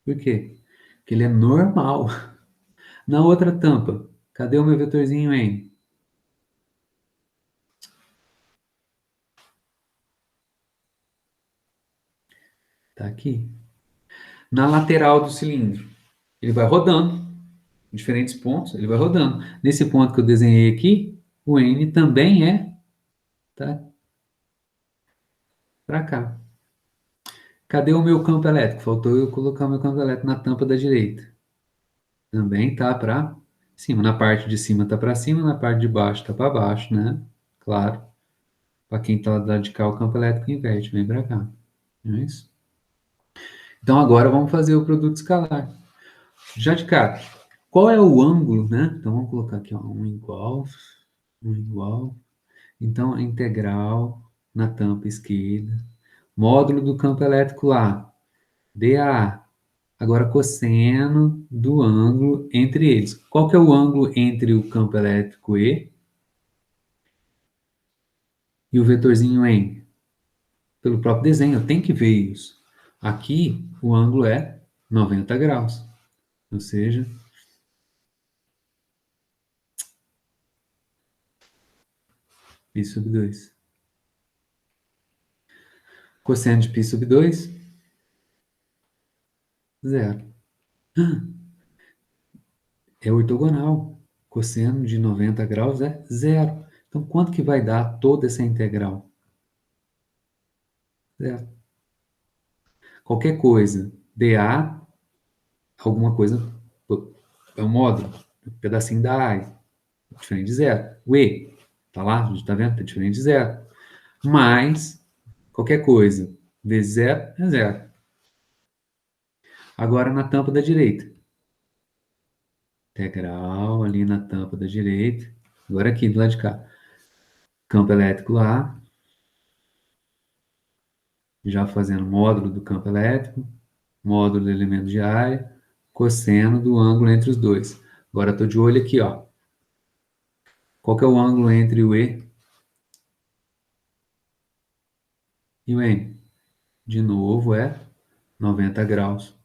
Por quê? Porque ele é normal. Na outra tampa, cadê o meu vetorzinho N? Está aqui. Na lateral do cilindro, ele vai rodando, em diferentes pontos, ele vai rodando. Nesse ponto que eu desenhei aqui, o N também tá para cá. Cadê o meu campo elétrico? Faltou eu colocar o meu campo elétrico na tampa da direita. Também tá para cima. Na parte de cima tá para cima, na parte de baixo tá para baixo, né? Claro. Para quem tá do lado de cá, o campo elétrico inverte, vem para cá. Não é isso? Então agora vamos fazer o produto escalar. Já de cara, qual é o ângulo, né? Então vamos colocar aqui, ó, um igual. Então a integral na tampa esquerda, módulo do campo elétrico lá, dA. Agora, cosseno do ângulo entre eles. Qual que é o ângulo entre o campo elétrico e o vetorzinho N? Pelo próprio desenho, eu tenho que ver isso. Aqui, o ângulo é 90 graus. Ou seja, π sobre 2. Cosseno de π sobre 2, zero. É ortogonal. Cosseno de 90 graus é zero. Então, quanto que vai dar toda essa integral? Zero. Qualquer coisa, dA, alguma coisa, é um módulo, um pedacinho da área, diferente de zero. O E, tá lá, a gente tá vendo? Tá diferente de zero. Mas, qualquer coisa, vezes zero, é zero. Agora, na tampa da direita. Integral ali na tampa da direita. Agora aqui, do lado de cá. Campo elétrico lá. Já fazendo módulo do campo elétrico. Módulo do elemento de área. Cosseno do ângulo entre os dois. Agora, estou de olho aqui, ó. Qual que é o ângulo entre o E e o N? De novo, é 90 graus.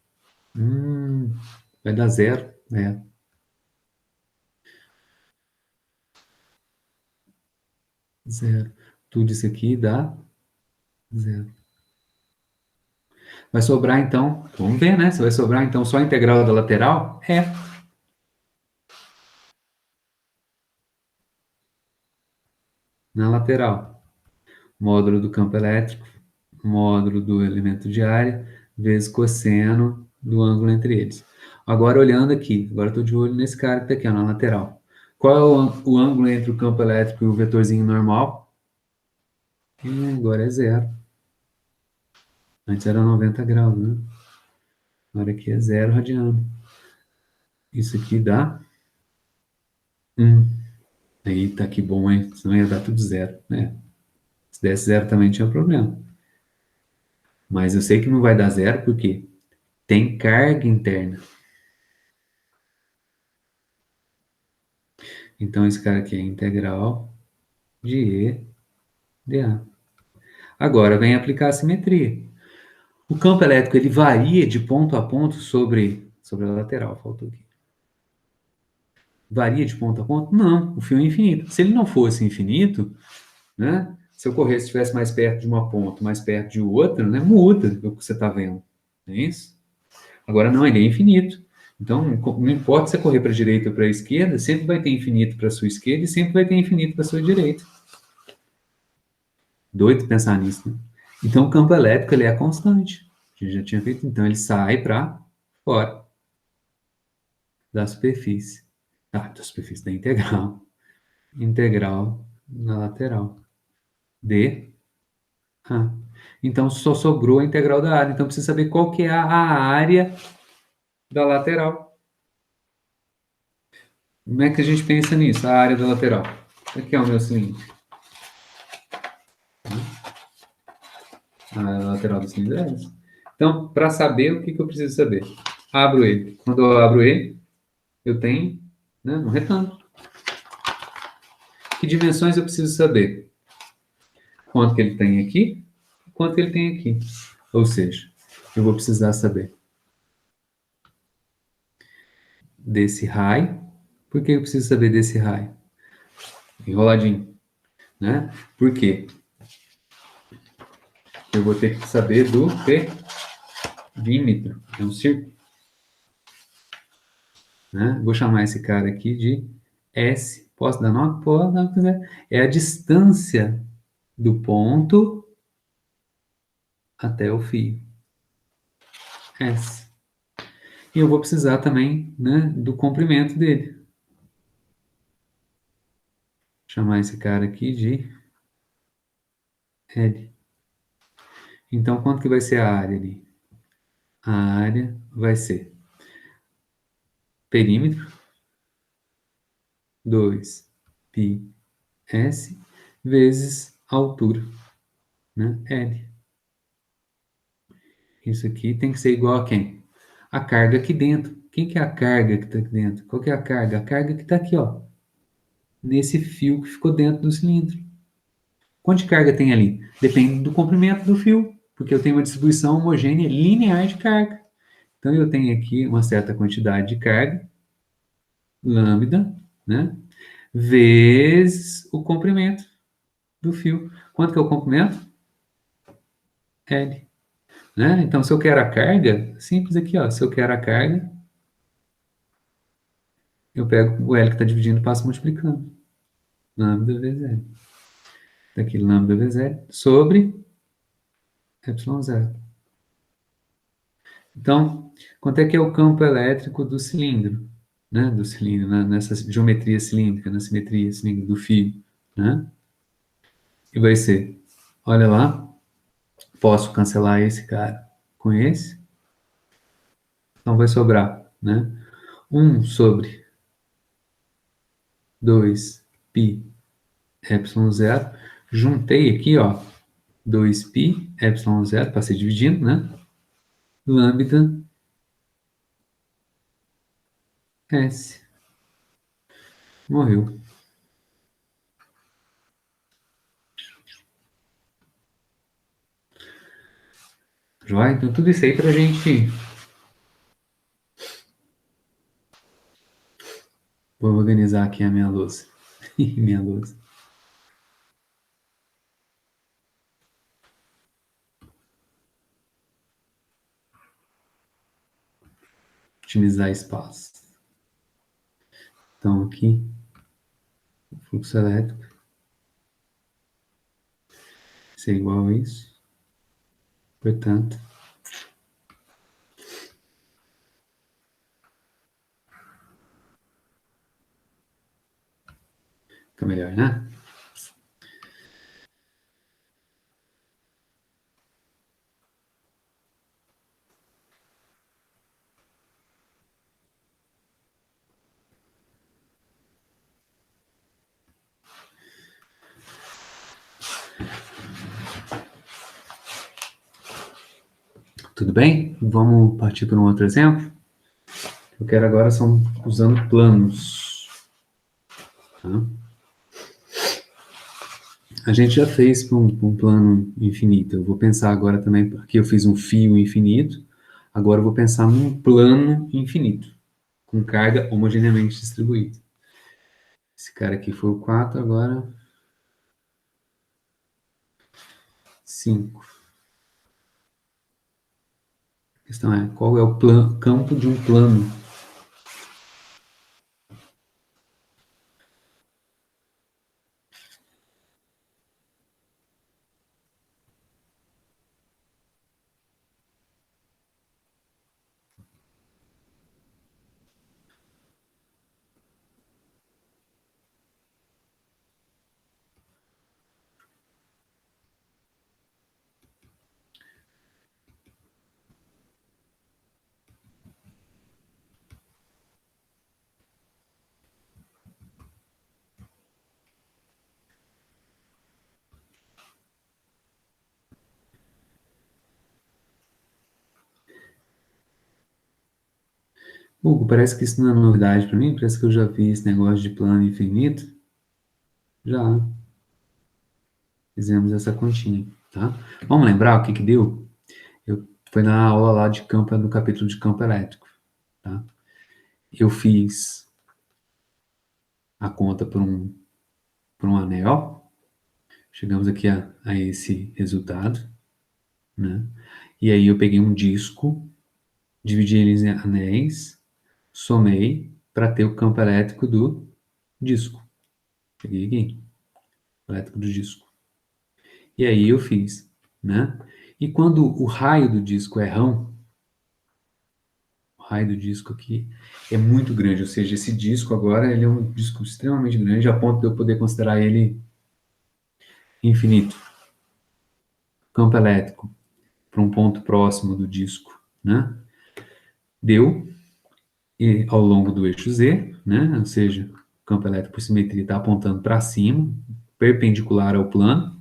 Vai dar zero, né? Zero. Tudo isso aqui dá zero. Vai sobrar, então, vamos ver, né? Se vai sobrar, então, só a integral da lateral? É. Na lateral. Módulo do campo elétrico, módulo do elemento de área, vezes cosseno do ângulo entre eles. Agora olhando aqui, agora eu estou de olho nesse cara que está aqui, ó, na lateral. Qual é o ângulo entre o campo elétrico e o vetorzinho normal? Agora é zero. Antes era 90 graus, né? Agora aqui é zero radiano. Isso aqui dá 1. Eita, que bom, hein? Senão ia dar tudo zero, né? Se desse zero também tinha problema. Mas eu sei que não vai dar zero porque tem carga interna. Então esse cara aqui é integral de E dA. Agora vem aplicar a simetria. O campo elétrico ele varia de ponto a ponto sobre a lateral, faltou aqui. Varia de ponto a ponto? Não, o fio é infinito. Se ele não fosse infinito, né? Se eu corresse estivesse mais perto de uma ponta, mais perto de outra, né? Muda o que você está vendo. Não é isso? Agora não, ele é infinito. Então, não importa se você correr para a direita ou para a esquerda, sempre vai ter infinito para a sua esquerda e sempre vai ter infinito para a sua direita. Doido pensar nisso, né? Então, o campo elétrico ele é constante. A gente já tinha feito, então ele sai para fora da superfície. Da superfície da integral. Integral na lateral. D. Ah. Então, só sobrou a integral da área. Então, precisa saber qual que é a área da lateral. Como é que a gente pensa nisso? A área da lateral. Aqui é o meu cilindro. A lateral do cilindro é essa. Então, para saber, o que eu preciso saber? Abro ele. Quando eu abro ele, eu tenho, né, um retângulo. Que dimensões eu preciso saber? Quanto que ele tem aqui, quanto que ele tem aqui. Ou seja, eu vou precisar saber desse raio. Por que eu preciso saber desse raio? Enroladinho, né? Por quê? Eu vou ter que saber do perímetro. É um círculo. Né? Vou chamar esse cara aqui de S. Posso dar nome? Pode, não quiser. É a distância do ponto até o fio. S. E eu vou precisar também, né, do comprimento dele. Vou chamar esse cara aqui de L. Então, quanto que vai ser a área ali? A área vai ser perímetro 2 π S vezes altura, né? L. Isso aqui tem que ser igual a quem? A carga aqui dentro. Quem que é a carga que está aqui dentro? Qual que é a carga? A carga que está aqui, ó, nesse fio que ficou dentro do cilindro. Quanto de carga tem ali? Depende do comprimento do fio, porque eu tenho uma distribuição homogênea linear de carga. Então, eu tenho aqui uma certa quantidade de carga, lambda, né? Vezes o comprimento do fio. Quanto que é o comprimento? L. Né? Então, se eu quero a carga, simples aqui, ó. Se eu quero a carga, eu pego o L que está dividindo e passo multiplicando. Lambda vezes L. Daqui, lambda vezes L sobre epsilon zero. Então, quanto é que é o campo elétrico do cilindro? Né? Do cilindro, né? Nessa geometria cilíndrica, na simetria cilíndrica do fio. Né? E vai ser, olha lá, posso cancelar esse cara com esse. Então vai sobrar, né? 1 sobre 2 π epsilon zero. Juntei aqui, ó, 2 π epsilon zero, passei dividindo, né? Lambda S. Morreu. Joia? Então tudo isso aí pra gente... Vou organizar aqui a minha luz. Minha luz. Otimizar espaço. Então aqui, o fluxo elétrico. Isso é igual a isso. Portanto, Fica melhor, né? Tudo bem? Vamos partir para um outro exemplo? Eu quero agora são usando planos. Tá? A gente já fez para um plano infinito. Eu vou pensar agora também, porque eu fiz um fio infinito. Agora eu vou pensar num plano infinito, com carga homogeneamente distribuída. Esse cara aqui foi o 4, agora 5. A questão é, qual é o campo de um plano? Hugo, parece que isso não é novidade para mim, parece que eu já vi esse negócio de plano infinito. Já fizemos essa continha, tá? Vamos lembrar o que que deu? Foi na aula lá de campo, no capítulo de campo elétrico, tá? Eu fiz a conta por um anel, chegamos aqui a esse resultado, né? E aí eu peguei um disco, dividi eles em anéis, somei para ter o campo elétrico do disco. Peguei aqui, elétrico do disco. E aí eu fiz, né? E quando o raio do disco é rão, o raio do disco aqui é muito grande, ou seja, esse disco agora ele é um disco extremamente grande, a ponto de eu poder considerar ele infinito. Campo elétrico para um ponto próximo do disco, né? Deu e ao longo do eixo Z, né? Ou seja, o campo elétrico por simetria está apontando para cima, perpendicular ao plano.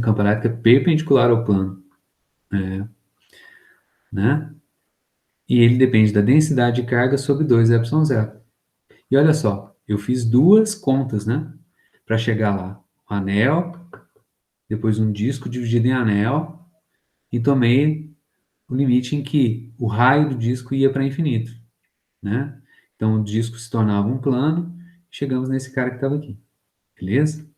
Campo elétrico é perpendicular ao plano, né? E ele depende da densidade de carga sobre 2ε0. E olha só, eu fiz duas contas, né? Para chegar lá. Um anel, depois um disco dividido em anel, e tomei o limite em que o raio do disco ia para infinito, né? Então o disco se tornava um plano, chegamos nesse cara que estava aqui, beleza?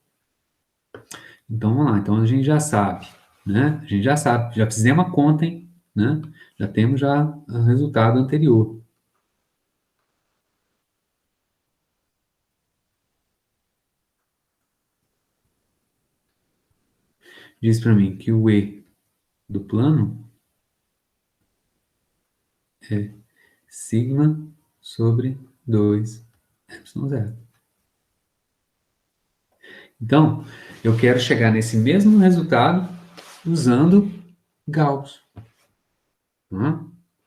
Então vamos lá, então a gente já sabe, né? A gente já sabe, já fizemos a conta, hein? Né? Já temos já o resultado anterior. Diz para mim que o E do plano é sigma sobre 2ε0. Então, eu quero chegar nesse mesmo resultado usando Gauss.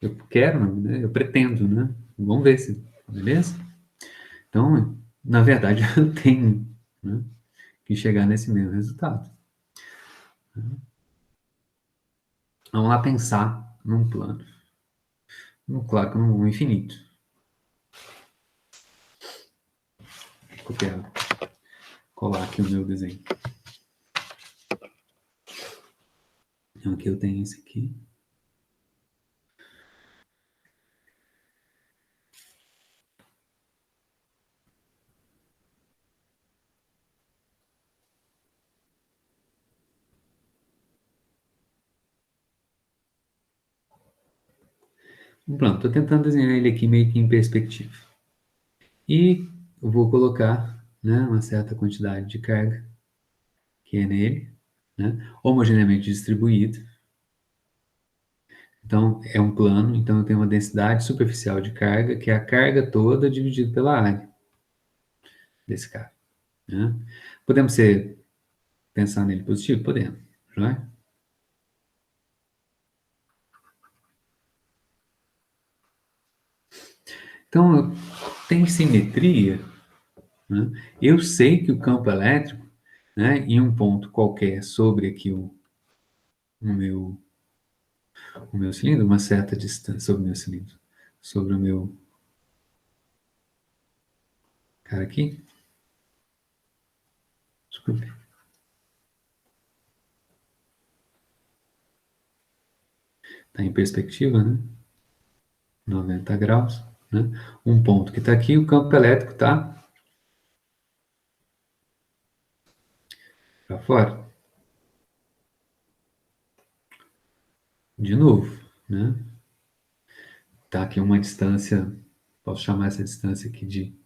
Eu quero, né? Eu pretendo, né? Vamos ver se, beleza? Então, na verdade, eu tenho, né, que chegar nesse mesmo resultado. Vamos lá pensar num plano. Claro que num infinito. Vou copiar, colar aqui o meu desenho. Então, aqui eu tenho esse aqui. Pronto, estou tentando desenhar ele aqui meio que em perspectiva. E eu vou colocar, né, uma certa quantidade de carga que é nele, né, homogeneamente distribuído. Então, é um plano, então eu tenho uma densidade superficial de carga, que é a carga toda dividida pela área desse cara. né? Podemos pensar nele positivo? Podemos, não é? Então, tem simetria, né? Eu sei que o campo elétrico, né, em um ponto qualquer sobre aqui o meu, o meu cilindro, uma certa distância sobre o meu cilindro, sobre o meu cara aqui, desculpe, está em perspectiva, né? 90 graus, né? Um ponto que está aqui, o campo elétrico está para fora. De novo, né? Está aqui uma distância, posso chamar essa distância aqui de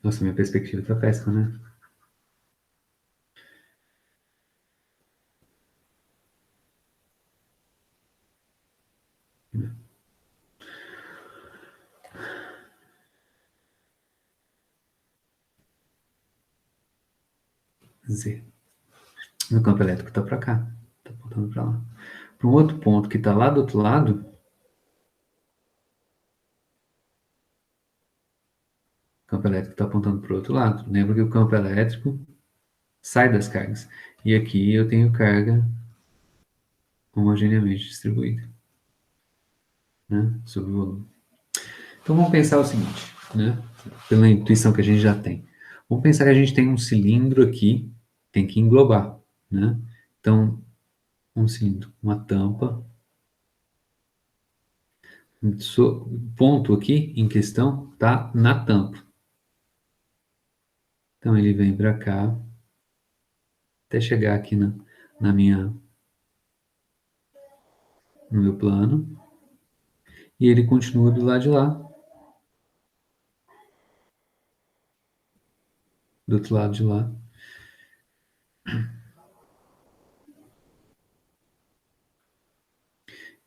nossa, minha perspectiva está péssima, né? Z. Meu campo elétrico está para cá, está apontando para lá. Para um outro ponto que está lá do outro lado, o campo elétrico está apontando para o outro lado. Lembra que o campo elétrico sai das cargas. E aqui eu tenho carga homogeneamente distribuída, né? Sobre o volume. Então vamos pensar o seguinte, né? Pela intuição que a gente já tem. Vamos pensar que a gente tem um cilindro aqui, tem que englobar, né? Então, um cilindro, uma tampa. O ponto aqui em questão está na tampa. Então ele vem para cá, até chegar aqui na minha, no meu plano, e ele continua do lado de lá, do outro lado de lá.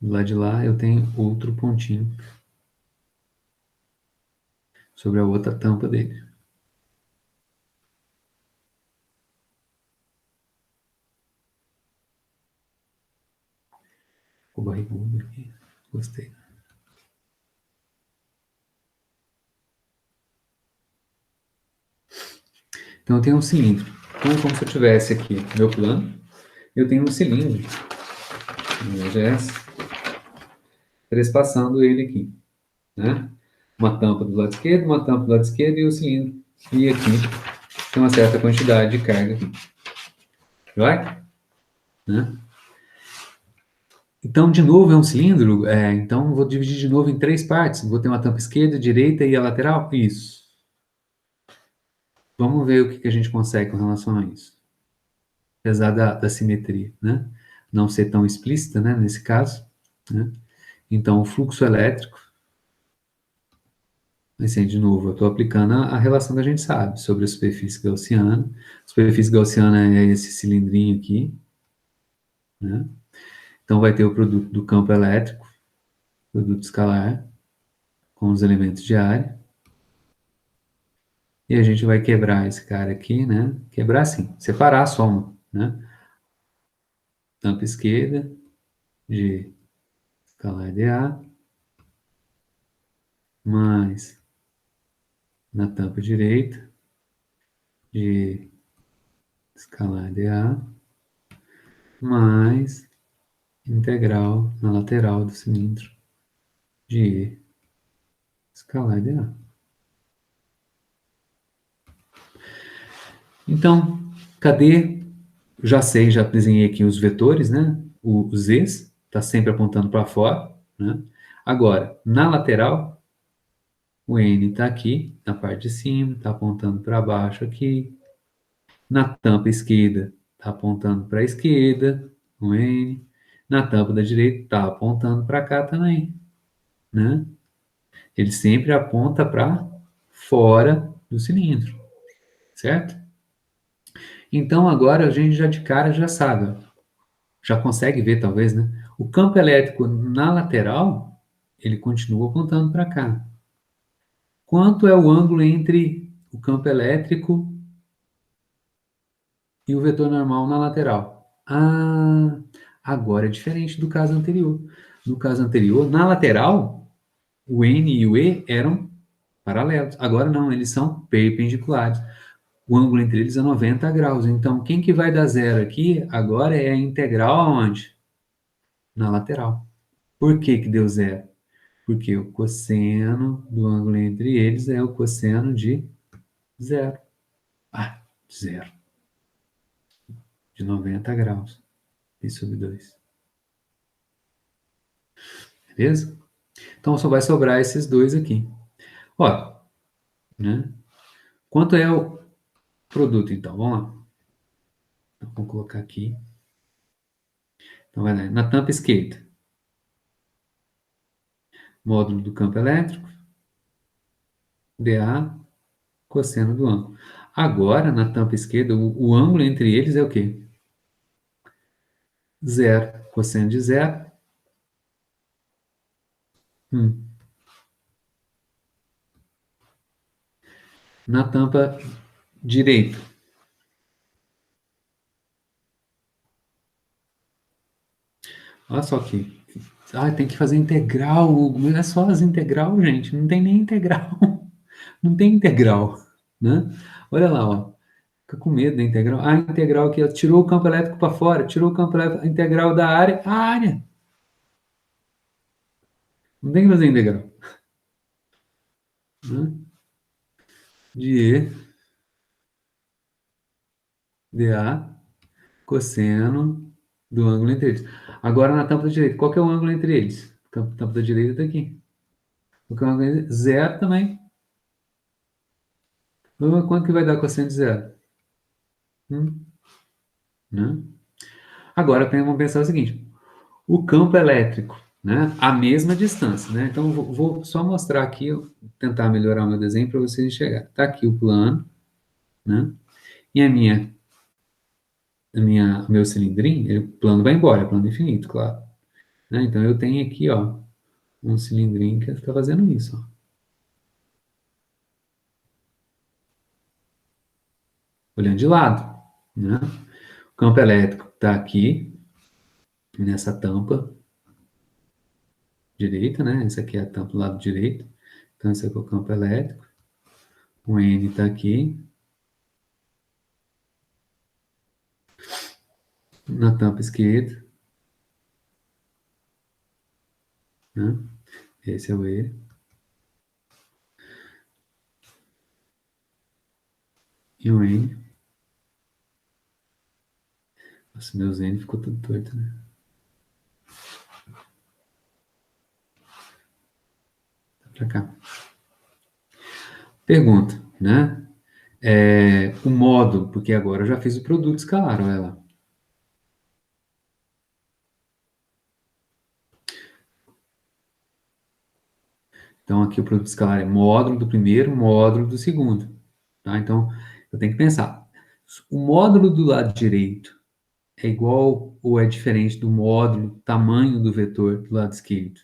Do lado de lá eu tenho outro pontinho sobre a outra tampa dele. Ficou barrigudo aqui. Gostei. Então eu tenho um cilindro. Então, como se eu tivesse aqui meu plano, eu tenho um cilindro, no EGS, trespassando ele aqui, né? Uma tampa do lado esquerdo, uma tampa do lado esquerdo e o cilindro. E aqui tem uma certa quantidade de carga aqui. Vai? Né? Então, de novo, é um cilindro. Então, vou dividir de novo em três partes. Vou ter uma tampa esquerda, direita e a lateral? Isso. Vamos ver o que a gente consegue com relação a isso. Apesar da simetria, né? Não ser tão explícita, né? Nesse caso. Né? Então, o fluxo elétrico, assim, de novo, eu estou aplicando a relação que a gente sabe sobre a superfície gaussiana. A superfície gaussiana é esse cilindrinho aqui. Né? Então, vai ter o produto do campo elétrico, produto escalar, com os elementos de área. E a gente vai quebrar esse cara aqui, né? Quebrar assim, separar a soma, né? Tampa esquerda de escalar dA mais na tampa direita de escalar dA mais integral na lateral do cilindro de E escalar dA. Então, cadê? Já sei, já desenhei aqui os vetores, né? Os Z's, está sempre apontando para fora, né? Agora, na lateral, o N está aqui, na parte de cima, está apontando para baixo aqui. Na tampa esquerda, está apontando para a esquerda, o N. Na tampa da direita, está apontando para cá também, né? Ele sempre aponta para fora do cilindro, certo? Então, agora a gente já de cara já sabe, ó, já consegue ver, talvez, né? O campo elétrico na lateral, ele continua apontando para cá. Quanto é o ângulo entre o campo elétrico e o vetor normal na lateral? Ah, agora é diferente do caso anterior. No caso anterior, na lateral, o N e o E eram paralelos. Agora não, eles são perpendiculares. O ângulo entre eles é 90 graus. Então, quem que vai dar zero aqui agora é a integral aonde? Na lateral. Por que que deu zero? Porque o cosseno do ângulo entre eles é o cosseno de zero. Ah, zero. De 90 graus. Pi sobre 2. Beleza? Então, só vai sobrar esses dois aqui. Ó, né? Quanto é o produto, então? Vamos lá. Então, vamos colocar aqui. Então, vai lá. Na tampa esquerda, módulo do campo elétrico, dA, cosseno do ângulo. Agora, na tampa esquerda, o ângulo entre eles é o quê? Zero. Cosseno de zero. 1. Na tampa direita, olha só aqui. Ah, tem que fazer integral, Hugo. Mas é só as integral, gente. Não tem nem integral. Não tem integral, né? Olha lá, ó. Fica com medo da integral. Ah, integral aqui, ó. Tirou o campo elétrico para fora. Tirou o campo elétrico, integral da área. A área. Não tem que fazer integral. Né? De E, dA, cosseno do ângulo entre eles. Agora na tampa da direita. Qual que é o ângulo entre eles? A tampa da direita está aqui. Qual que é o ângulo entre eles? Zero também. Quanto que vai dar cosseno de zero? Né? Agora vamos pensar o seguinte: o campo elétrico, né? A mesma distância, né? Então vou só mostrar aqui, tentar melhorar o meu desenho para vocês enxergarem. Está aqui o plano, né? E o meu cilindrinho, o plano vai embora, é plano infinito, claro. Né? Então eu tenho aqui, ó, um cilindrinho que está fazendo isso, ó. Olhando de lado, né? O campo elétrico está aqui, nessa tampa direita, né? Essa aqui é a tampa do lado direito. Então, esse aqui é o campo elétrico. O N está aqui. Na tampa esquerda. Né? Esse é o E. E o N. Nossa, meu N ficou tudo torto, né? Pra cá. Pergunta, né? O módulo, porque agora eu já fiz o produto escalar, olha lá. Então, aqui o produto escalar é módulo do primeiro, módulo do segundo. Tá? Então, eu tenho que pensar. O módulo do lado direito é igual ou é diferente do módulo, tamanho do vetor do lado esquerdo?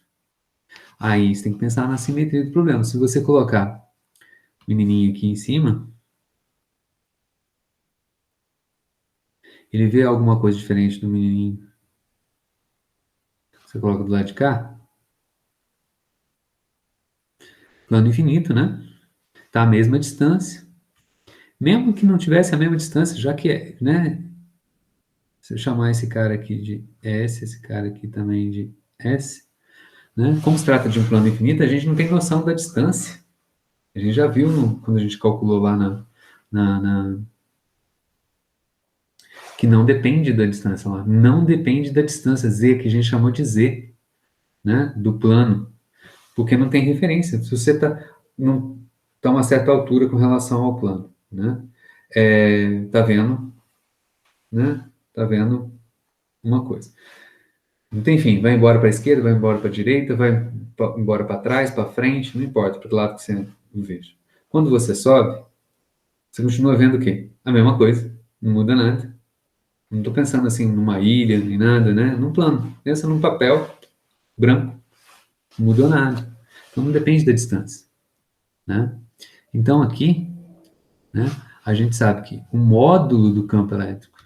Aí, você tem que pensar na simetria do problema. Se você colocar o menininho aqui em cima, ele vê alguma coisa diferente do menininho. Você coloca do lado de cá. Plano infinito, né? Tá a mesma distância. Mesmo que não tivesse a mesma distância, já que é, né? Se eu chamar esse cara aqui de S, esse cara aqui também de S, né? Como se trata de um plano infinito, a gente não tem noção da distância. A gente já viu quando a gente calculou lá que não depende da distância lá. Não depende da distância Z, que a gente chamou de Z, né? Do plano. Porque não tem referência. Se você não está a uma certa altura com relação ao plano, né? Tá vendo, né? Tá vendo uma coisa. Então, enfim, vai embora para a esquerda, vai embora para a direita, vai embora para trás, para frente, não importa, para o lado que você veja. Quando você sobe, você continua vendo o quê? A mesma coisa, Não muda nada. Não estou pensando assim numa ilha, nem nada, né? Num plano. Pensa num papel branco. Não mudou nada. Então não depende da distância, né? Então aqui, né, a gente sabe que o módulo do campo elétrico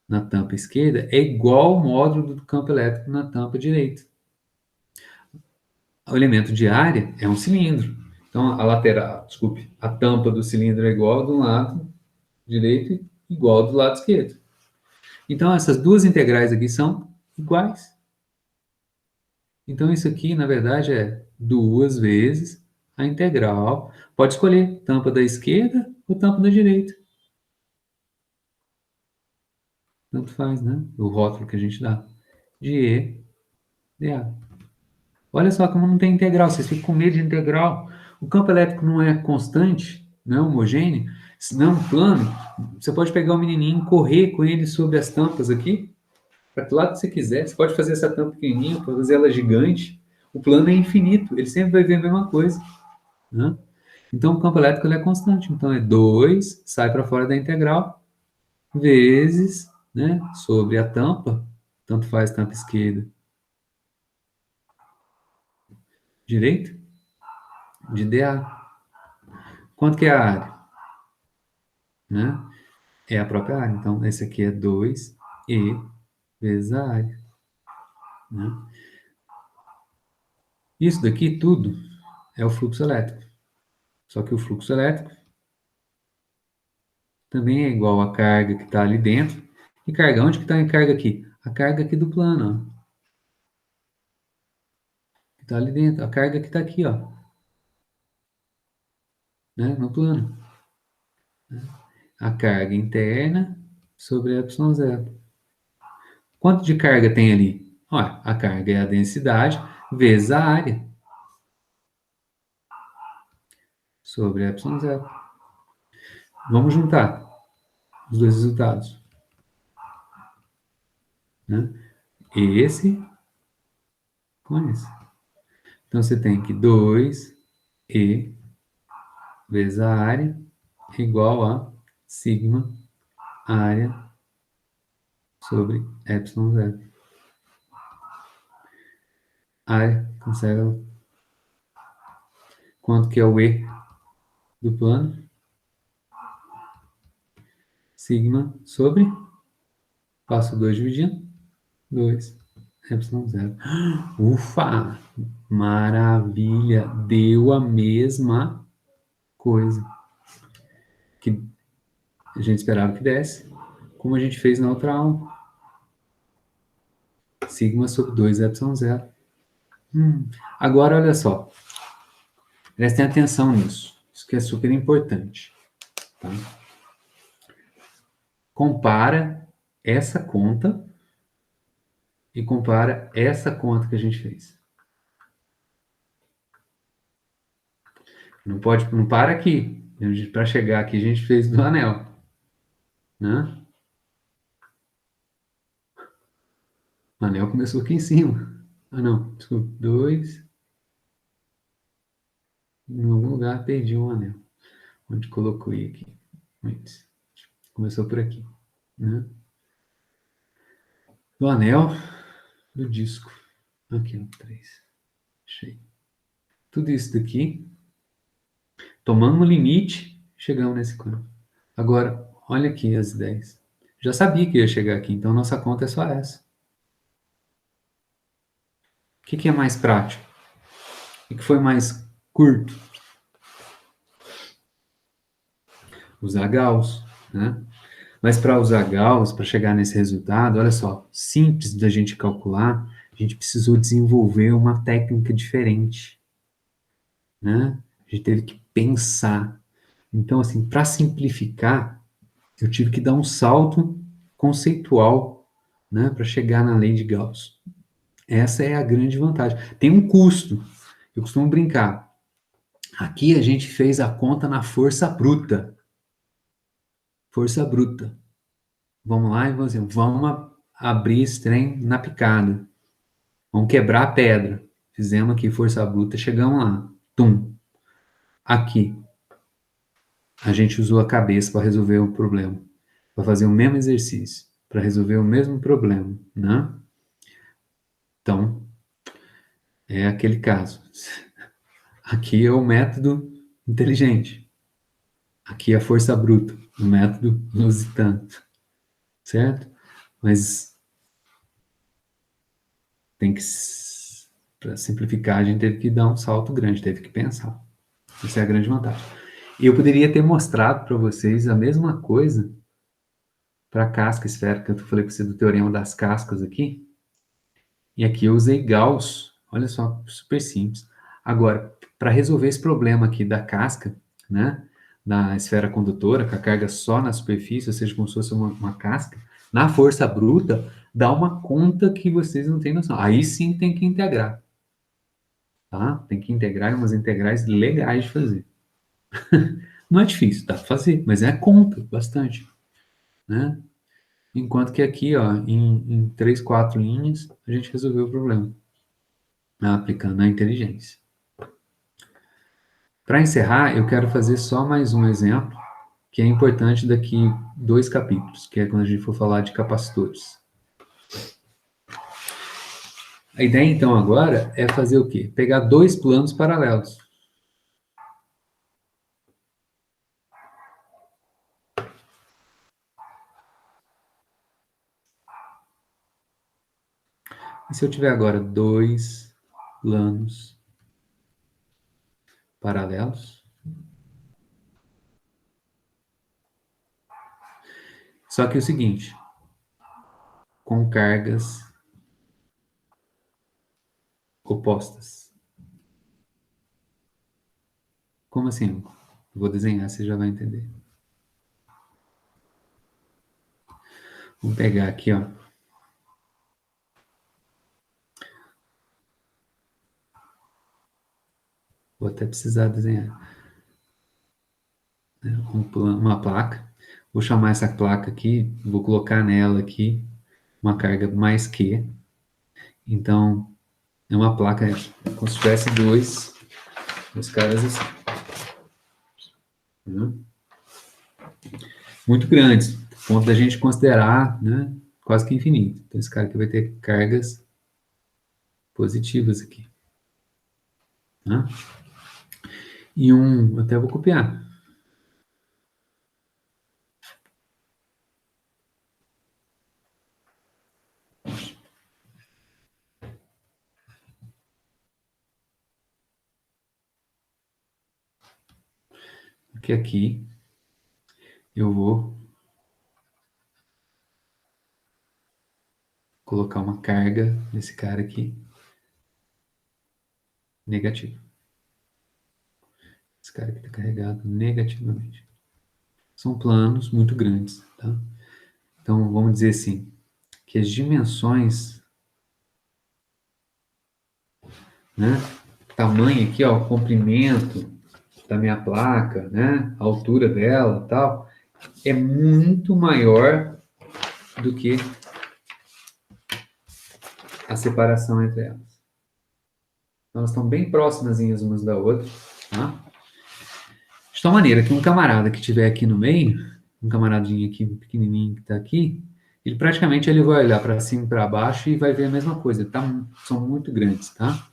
na tampa esquerda é igual ao módulo do campo elétrico na tampa direita. O elemento de área é um cilindro. Então a lateral, desculpe, a tampa do cilindro é igual do lado direito e igual do lado esquerdo. Então essas duas integrais aqui são iguais. Então isso aqui, na verdade, é duas vezes a integral. Pode escolher tampa da esquerda ou tampa da direita. Tanto faz, né? O rótulo que a gente dá. De E, dA. Olha só como não tem integral. Vocês ficam com medo de integral. O campo elétrico não é constante, não é homogêneo, não é um plano. Você pode pegar o menininho e correr com ele sobre as tampas aqui, para que lado que você quiser. Você pode fazer essa tampa pequenininha, pode fazer ela gigante. O plano é infinito. Ele sempre vai ver a mesma coisa, né? Então, o campo elétrico ele é constante. Então, é 2, sai para fora da integral, vezes, né, sobre a tampa, tanto faz tampa esquerda, direita, de dA. Quanto que é a área? Né? É a própria área. Então, esse aqui é 2E vezes a área. Né? Isso daqui tudo é o fluxo elétrico. Só que o fluxo elétrico também é igual à carga que está ali dentro. E carga, onde que está a carga aqui? A carga aqui do plano, ó. Que está ali dentro. A carga que está aqui, ó. Né? No plano. A carga interna sobre ε0. Quanto de carga tem ali? Olha, a carga é a densidade vezes a área sobre ε0. Vamos juntar os dois resultados. Né? Esse com esse. Então, você tem que 2E vezes a área igual a sigma área sobre ε0. Área, cancela. Quanto que é o E do plano? Sigma sobre, passo 2 dividindo, 2, ε0. Ufa! Maravilha! Deu a mesma coisa que a gente esperava que desse, como a gente fez na outra aula. Sigma sobre 2 ε0. Agora, olha só. Prestem atenção nisso. Isso que é super importante. Tá? Compara essa conta e compara essa conta que a gente fez. Não pode, não para aqui. Para chegar aqui, a gente fez do anel. Né? O anel começou aqui em cima. Ah, não. Desculpa. 2. Em algum lugar perdi um anel. Onde colocou aqui? Antes. Começou por aqui. Né? Do anel do disco. Aqui, ó. 3. Achei. Tudo isso daqui. Tomando o limite, chegamos nesse campo. Agora, olha aqui as 10. Já sabia que ia chegar aqui, então nossa conta é só essa. O que é mais prático? O que foi mais curto? Usar Gauss, né? Mas para usar Gauss, para chegar nesse resultado, olha só, simples da gente calcular, a gente precisou desenvolver uma técnica diferente, né? A gente teve que pensar. Então, assim, para simplificar, eu tive que dar um salto conceitual, né, para chegar na lei de Gauss. Essa é a grande vantagem. Tem um custo. Eu costumo brincar. Aqui a gente fez a conta na força bruta. Força bruta. Vamos lá e vamos dizer, vamos abrir esse trem na picada. Vamos quebrar a pedra. Fizemos aqui força bruta, chegamos lá. Tum. Aqui. A gente usou a cabeça para resolver o problema. para fazer o mesmo exercício, para resolver o mesmo problema, né? Então, é aquele caso. Aqui é o método inteligente. Aqui é a força bruta, o método lusitano, certo? Mas tem que, para simplificar, a gente teve que dar um salto grande, teve que pensar. Essa é a grande vantagem. E eu poderia ter mostrado para vocês a mesma coisa para a casca esférica, que eu falei para você do teorema das cascas aqui. E aqui eu usei Gauss, olha só, super simples. Agora, para resolver esse problema aqui da casca, né, da esfera condutora, com a carga só na superfície, ou seja, como se fosse uma casca, na força bruta, dá uma conta que vocês não têm noção. Aí sim tem que integrar, tá? Tem que integrar umas integrais legais de fazer. Não é difícil, dá para fazer, mas é conta bastante, né? Enquanto que aqui, ó, em 3, 4 linhas, a gente resolveu o problema, né, aplicando a inteligência. Para encerrar, eu quero fazer só mais um exemplo, que é importante daqui 2 capítulos, que é quando a gente for falar de capacitores. A ideia, então, agora é fazer o quê? Pegar 2 planos paralelos. E se eu tiver agora 2 planos paralelos? Só que é o seguinte, com cargas opostas. Como assim? Vou desenhar, você já vai entender. Vamos pegar aqui, ó. Vou até precisar desenhar, né, uma placa. Vou chamar essa placa aqui, vou colocar nela aqui uma carga mais Q. Então, é uma placa como se tivesse dois caras assim, né? Muito grandes, a ponto da gente considerar, né, quase que infinito. Então, esse cara aqui vai ter cargas positivas aqui, né? E até vou copiar. Porque aqui eu vou colocar uma carga nesse cara aqui negativa. Esse cara aqui está carregado negativamente. São planos muito grandes, tá? Então, vamos dizer assim, que as dimensões, né, tamanho aqui, ó, o comprimento da minha placa, né, a altura dela, tal, é muito maior do que a separação entre elas. Então, elas estão bem próximas umas da outra, tá? De tal maneira que um camarada que estiver aqui no meio, um camaradinho aqui, pequenininho que está aqui, ele praticamente ele vai olhar para cima e para baixo e vai ver a mesma coisa. Tá, são muito grandes, tá?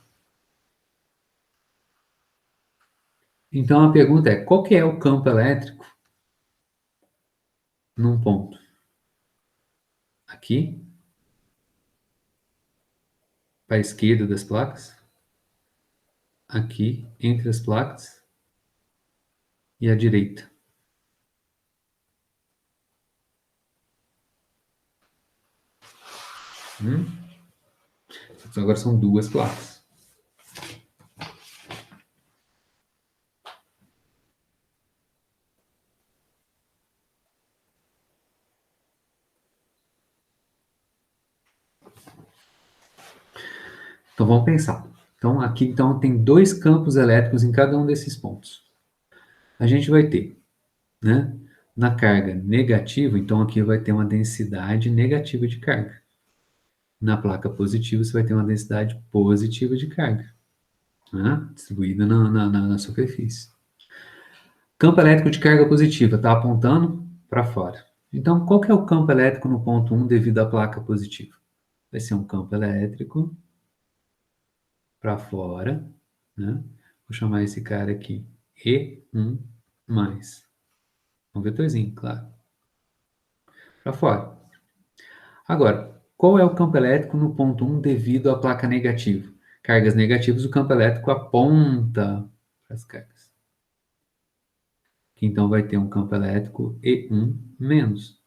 Então a pergunta é, qual que é o campo elétrico num ponto? Aqui, para a esquerda das placas, aqui, entre as placas, e à direita. Então, agora são duas placas. Então vamos pensar. Então aqui então tem 2 campos elétricos em cada um desses pontos. A gente vai ter, né, na carga negativa, então aqui vai ter uma densidade negativa de carga. Na placa positiva você vai ter uma densidade positiva de carga, né, distribuída na superfície. Campo elétrico de carga positiva está apontando para fora. Então, qual que é o campo elétrico no ponto 1 devido à placa positiva? Vai ser um campo elétrico para fora, né? Vou chamar esse cara aqui E1 mais. Um vetorzinho, claro. Para fora. Agora, qual é o campo elétrico no ponto 1 devido à placa negativa? Cargas negativas, o campo elétrico aponta para as cargas. Então vai ter um campo elétrico E1 menos.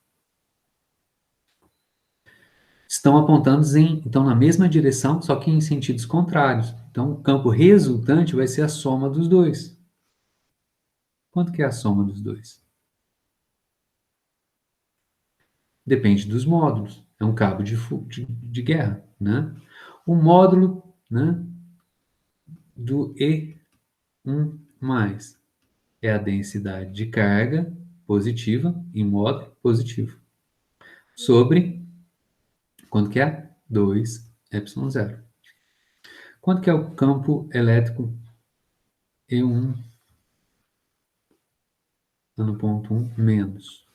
Estão apontando então na mesma direção, só que em sentidos contrários. Então o campo resultante vai ser a soma dos dois. Quanto que é a soma dos dois? Depende dos módulos. É um cabo de guerra, né? O módulo, né, do E1 mais é a densidade de carga positiva em módulo positivo sobre quanto que é? 2ε0. Quanto que é o campo elétrico E1 no ponto 1 menos?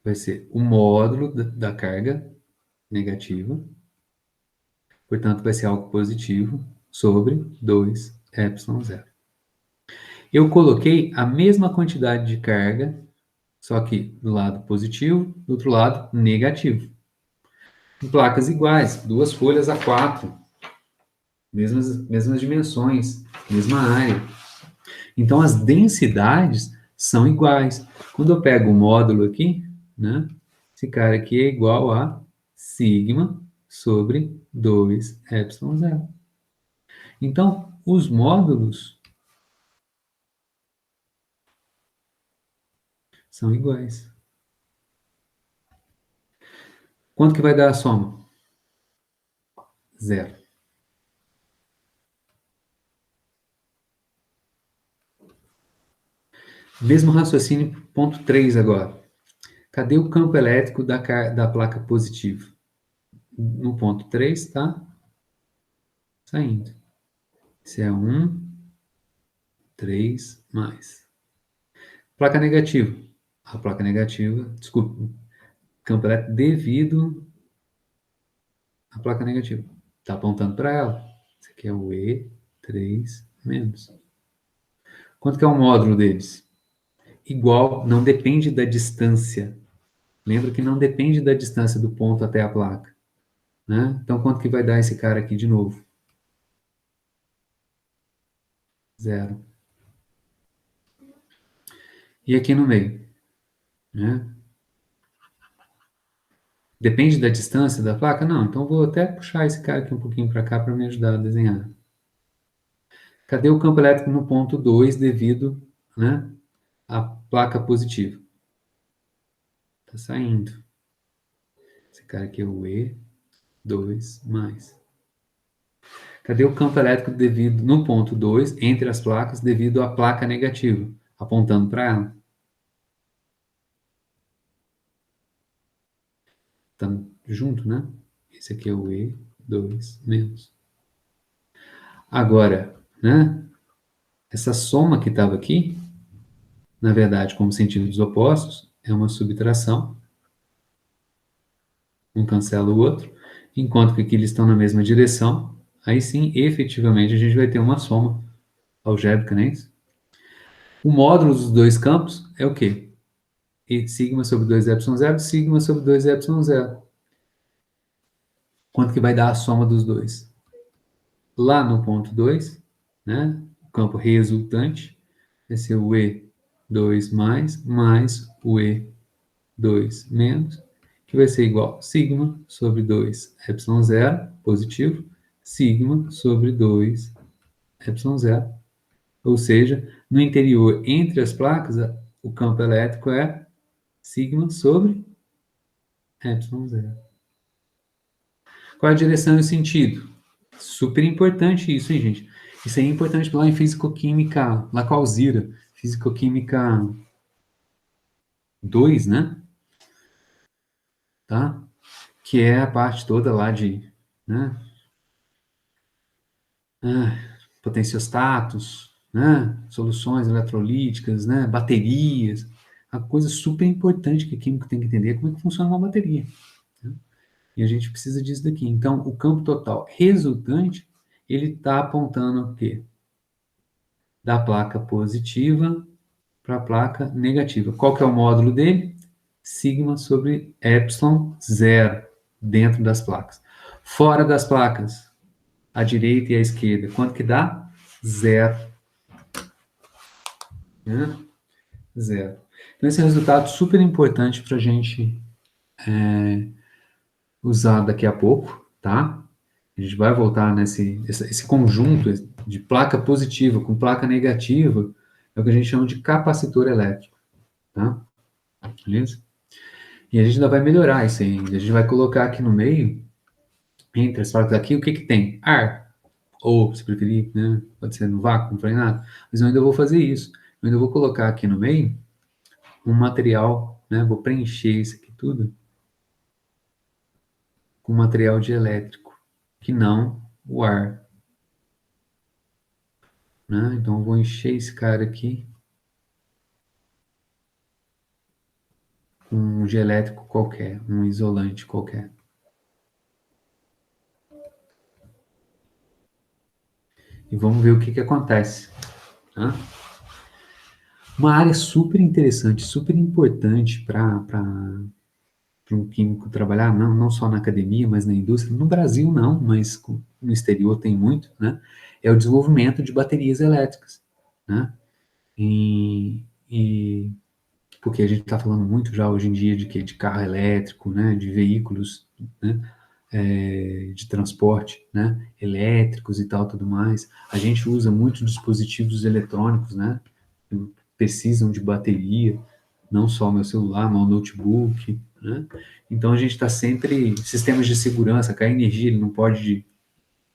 Vai ser o módulo da carga negativa, portanto vai ser algo positivo sobre 2ε0. Eu coloquei a mesma quantidade de carga, só que do lado positivo, do outro lado negativo. Em placas iguais, duas folhas A4, mesmas dimensões, mesma área. Então as densidades são iguais. Quando eu pego o módulo aqui, né, esse cara aqui é igual a sigma sobre 2ε0. Então, os módulos são iguais. Quanto que vai dar a soma? Zero. Mesmo raciocínio, ponto 3 agora. Cadê o campo elétrico da placa positiva? No ponto 3, tá? Saindo. Esse é 1, 3 mais. Placa negativa. A placa negativa, desculpa, campo elétrico devido à placa negativa. Está apontando para ela. Esse aqui é o E3 menos. Quanto que é o módulo deles? Igual, não depende da distância. Lembra que não depende da distância do ponto até a placa. Né? Então, quanto que vai dar esse cara aqui de novo? Zero. E aqui no meio? Né? Depende da distância da placa? Não, então vou até puxar esse cara aqui um pouquinho para cá para me ajudar a desenhar. Cadê o campo elétrico no ponto 2 devido, né, à placa positiva? Está saindo. Esse cara aqui é o E2 mais. Cadê o campo elétrico devido no ponto 2 entre as placas devido à placa negativa? Apontando para ela. Tá junto, né? Esse aqui é o E2 menos. Agora, né? Essa soma que estava aqui, na verdade, como sentidos opostos, é uma subtração. Um cancela o outro. Enquanto que aqui eles estão na mesma direção, aí sim, efetivamente, a gente vai ter uma soma algébrica, não é isso? O módulo dos dois campos é o quê? E sigma sobre 2ε0, sigma sobre 2ε0. Quanto que vai dar a soma dos dois? Lá no ponto 2, né? O campo resultante vai ser o E2 mais o E2 menos, que vai ser igual a sigma sobre 2ε0, positivo, sigma sobre 2ε0. Ou seja, no interior, entre as placas, o campo elétrico é sigma sobre ε0. Qual é a direção e o sentido? Super importante isso, hein, gente? Isso aí é importante lá em Físico-Química, lá com a Alzira. Físico-Química 2, né? Tá? Que é a parte toda lá de, né? potenciostatos, né? Soluções eletrolíticas, né? Baterias. A coisa super importante que o químico tem que entender é como é que funciona uma bateria. Né? E a gente precisa disso daqui. Então, o campo total resultante, ele está apontando o quê? Da placa positiva para a placa negativa. Qual que é o módulo dele? Sigma sobre epsilon zero dentro das placas. Fora das placas, a direita e a esquerda, quanto que dá? Zero. Né? Zero. Então, esse é um resultado super importante para a gente usar daqui a pouco, tá? A gente vai voltar nesse esse conjunto de placa positiva com placa negativa, é o que a gente chama de capacitor elétrico, tá? Beleza? E a gente ainda vai melhorar isso ainda. A gente vai colocar aqui no meio, entre as placas aqui, o que que tem? Ar. Ou, se preferir, né? Pode ser no vácuo, não falei nada. Mas eu ainda vou fazer isso. Eu ainda vou colocar aqui no meio um material, né? Vou preencher isso aqui tudo com material dielétrico, que não o ar. Né? Então eu vou encher esse cara aqui com um dielétrico qualquer, um isolante qualquer. E vamos ver o que acontece. Tá? Uma área super interessante, super importante para um químico trabalhar, não só na academia, mas na indústria. No Brasil não, mas no exterior tem muito, né? É o desenvolvimento de baterias elétricas, né? E porque a gente está falando muito já hoje em dia de carro elétrico, né? De veículos, né? De transporte, né? Elétricos e tal, tudo mais. A gente usa muitos dispositivos eletrônicos, né? Que precisam de bateria, não só o meu celular, mas o notebook, né? Então a gente está sempre sistemas de segurança, cair energia, ele não pode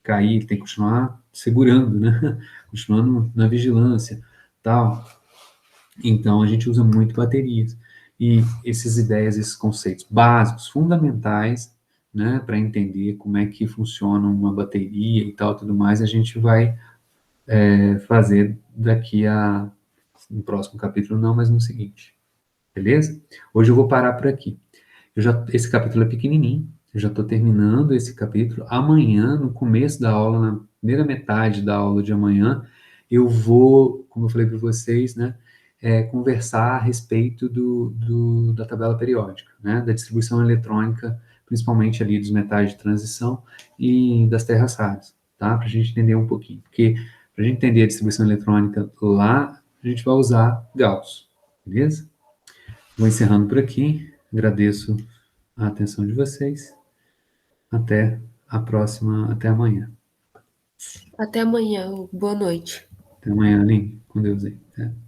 cair, ele tem que continuar segurando, né? Continuando na vigilância, tal. Então a gente usa muito baterias. E essas ideias, esses conceitos básicos, fundamentais, né, para entender como é que funciona uma bateria e tal, tudo mais, a gente vai fazer daqui a no próximo capítulo, não, mas no seguinte, beleza? Hoje eu vou parar por aqui. Esse capítulo é pequenininho, eu já estou terminando esse capítulo. Amanhã, no começo da aula, na primeira metade da aula de amanhã, eu vou, como eu falei para vocês, né, conversar a respeito da tabela periódica, né, da distribuição eletrônica, principalmente ali dos metais de transição e das terras raras, tá? Para a gente entender um pouquinho. Porque para a gente entender a distribuição eletrônica lá, a gente vai usar Gauss, beleza? Vou encerrando por aqui. Agradeço a atenção de vocês. Até a próxima, até amanhã. Até amanhã. Boa noite. Até amanhã, Aline. Com Deus aí. Até.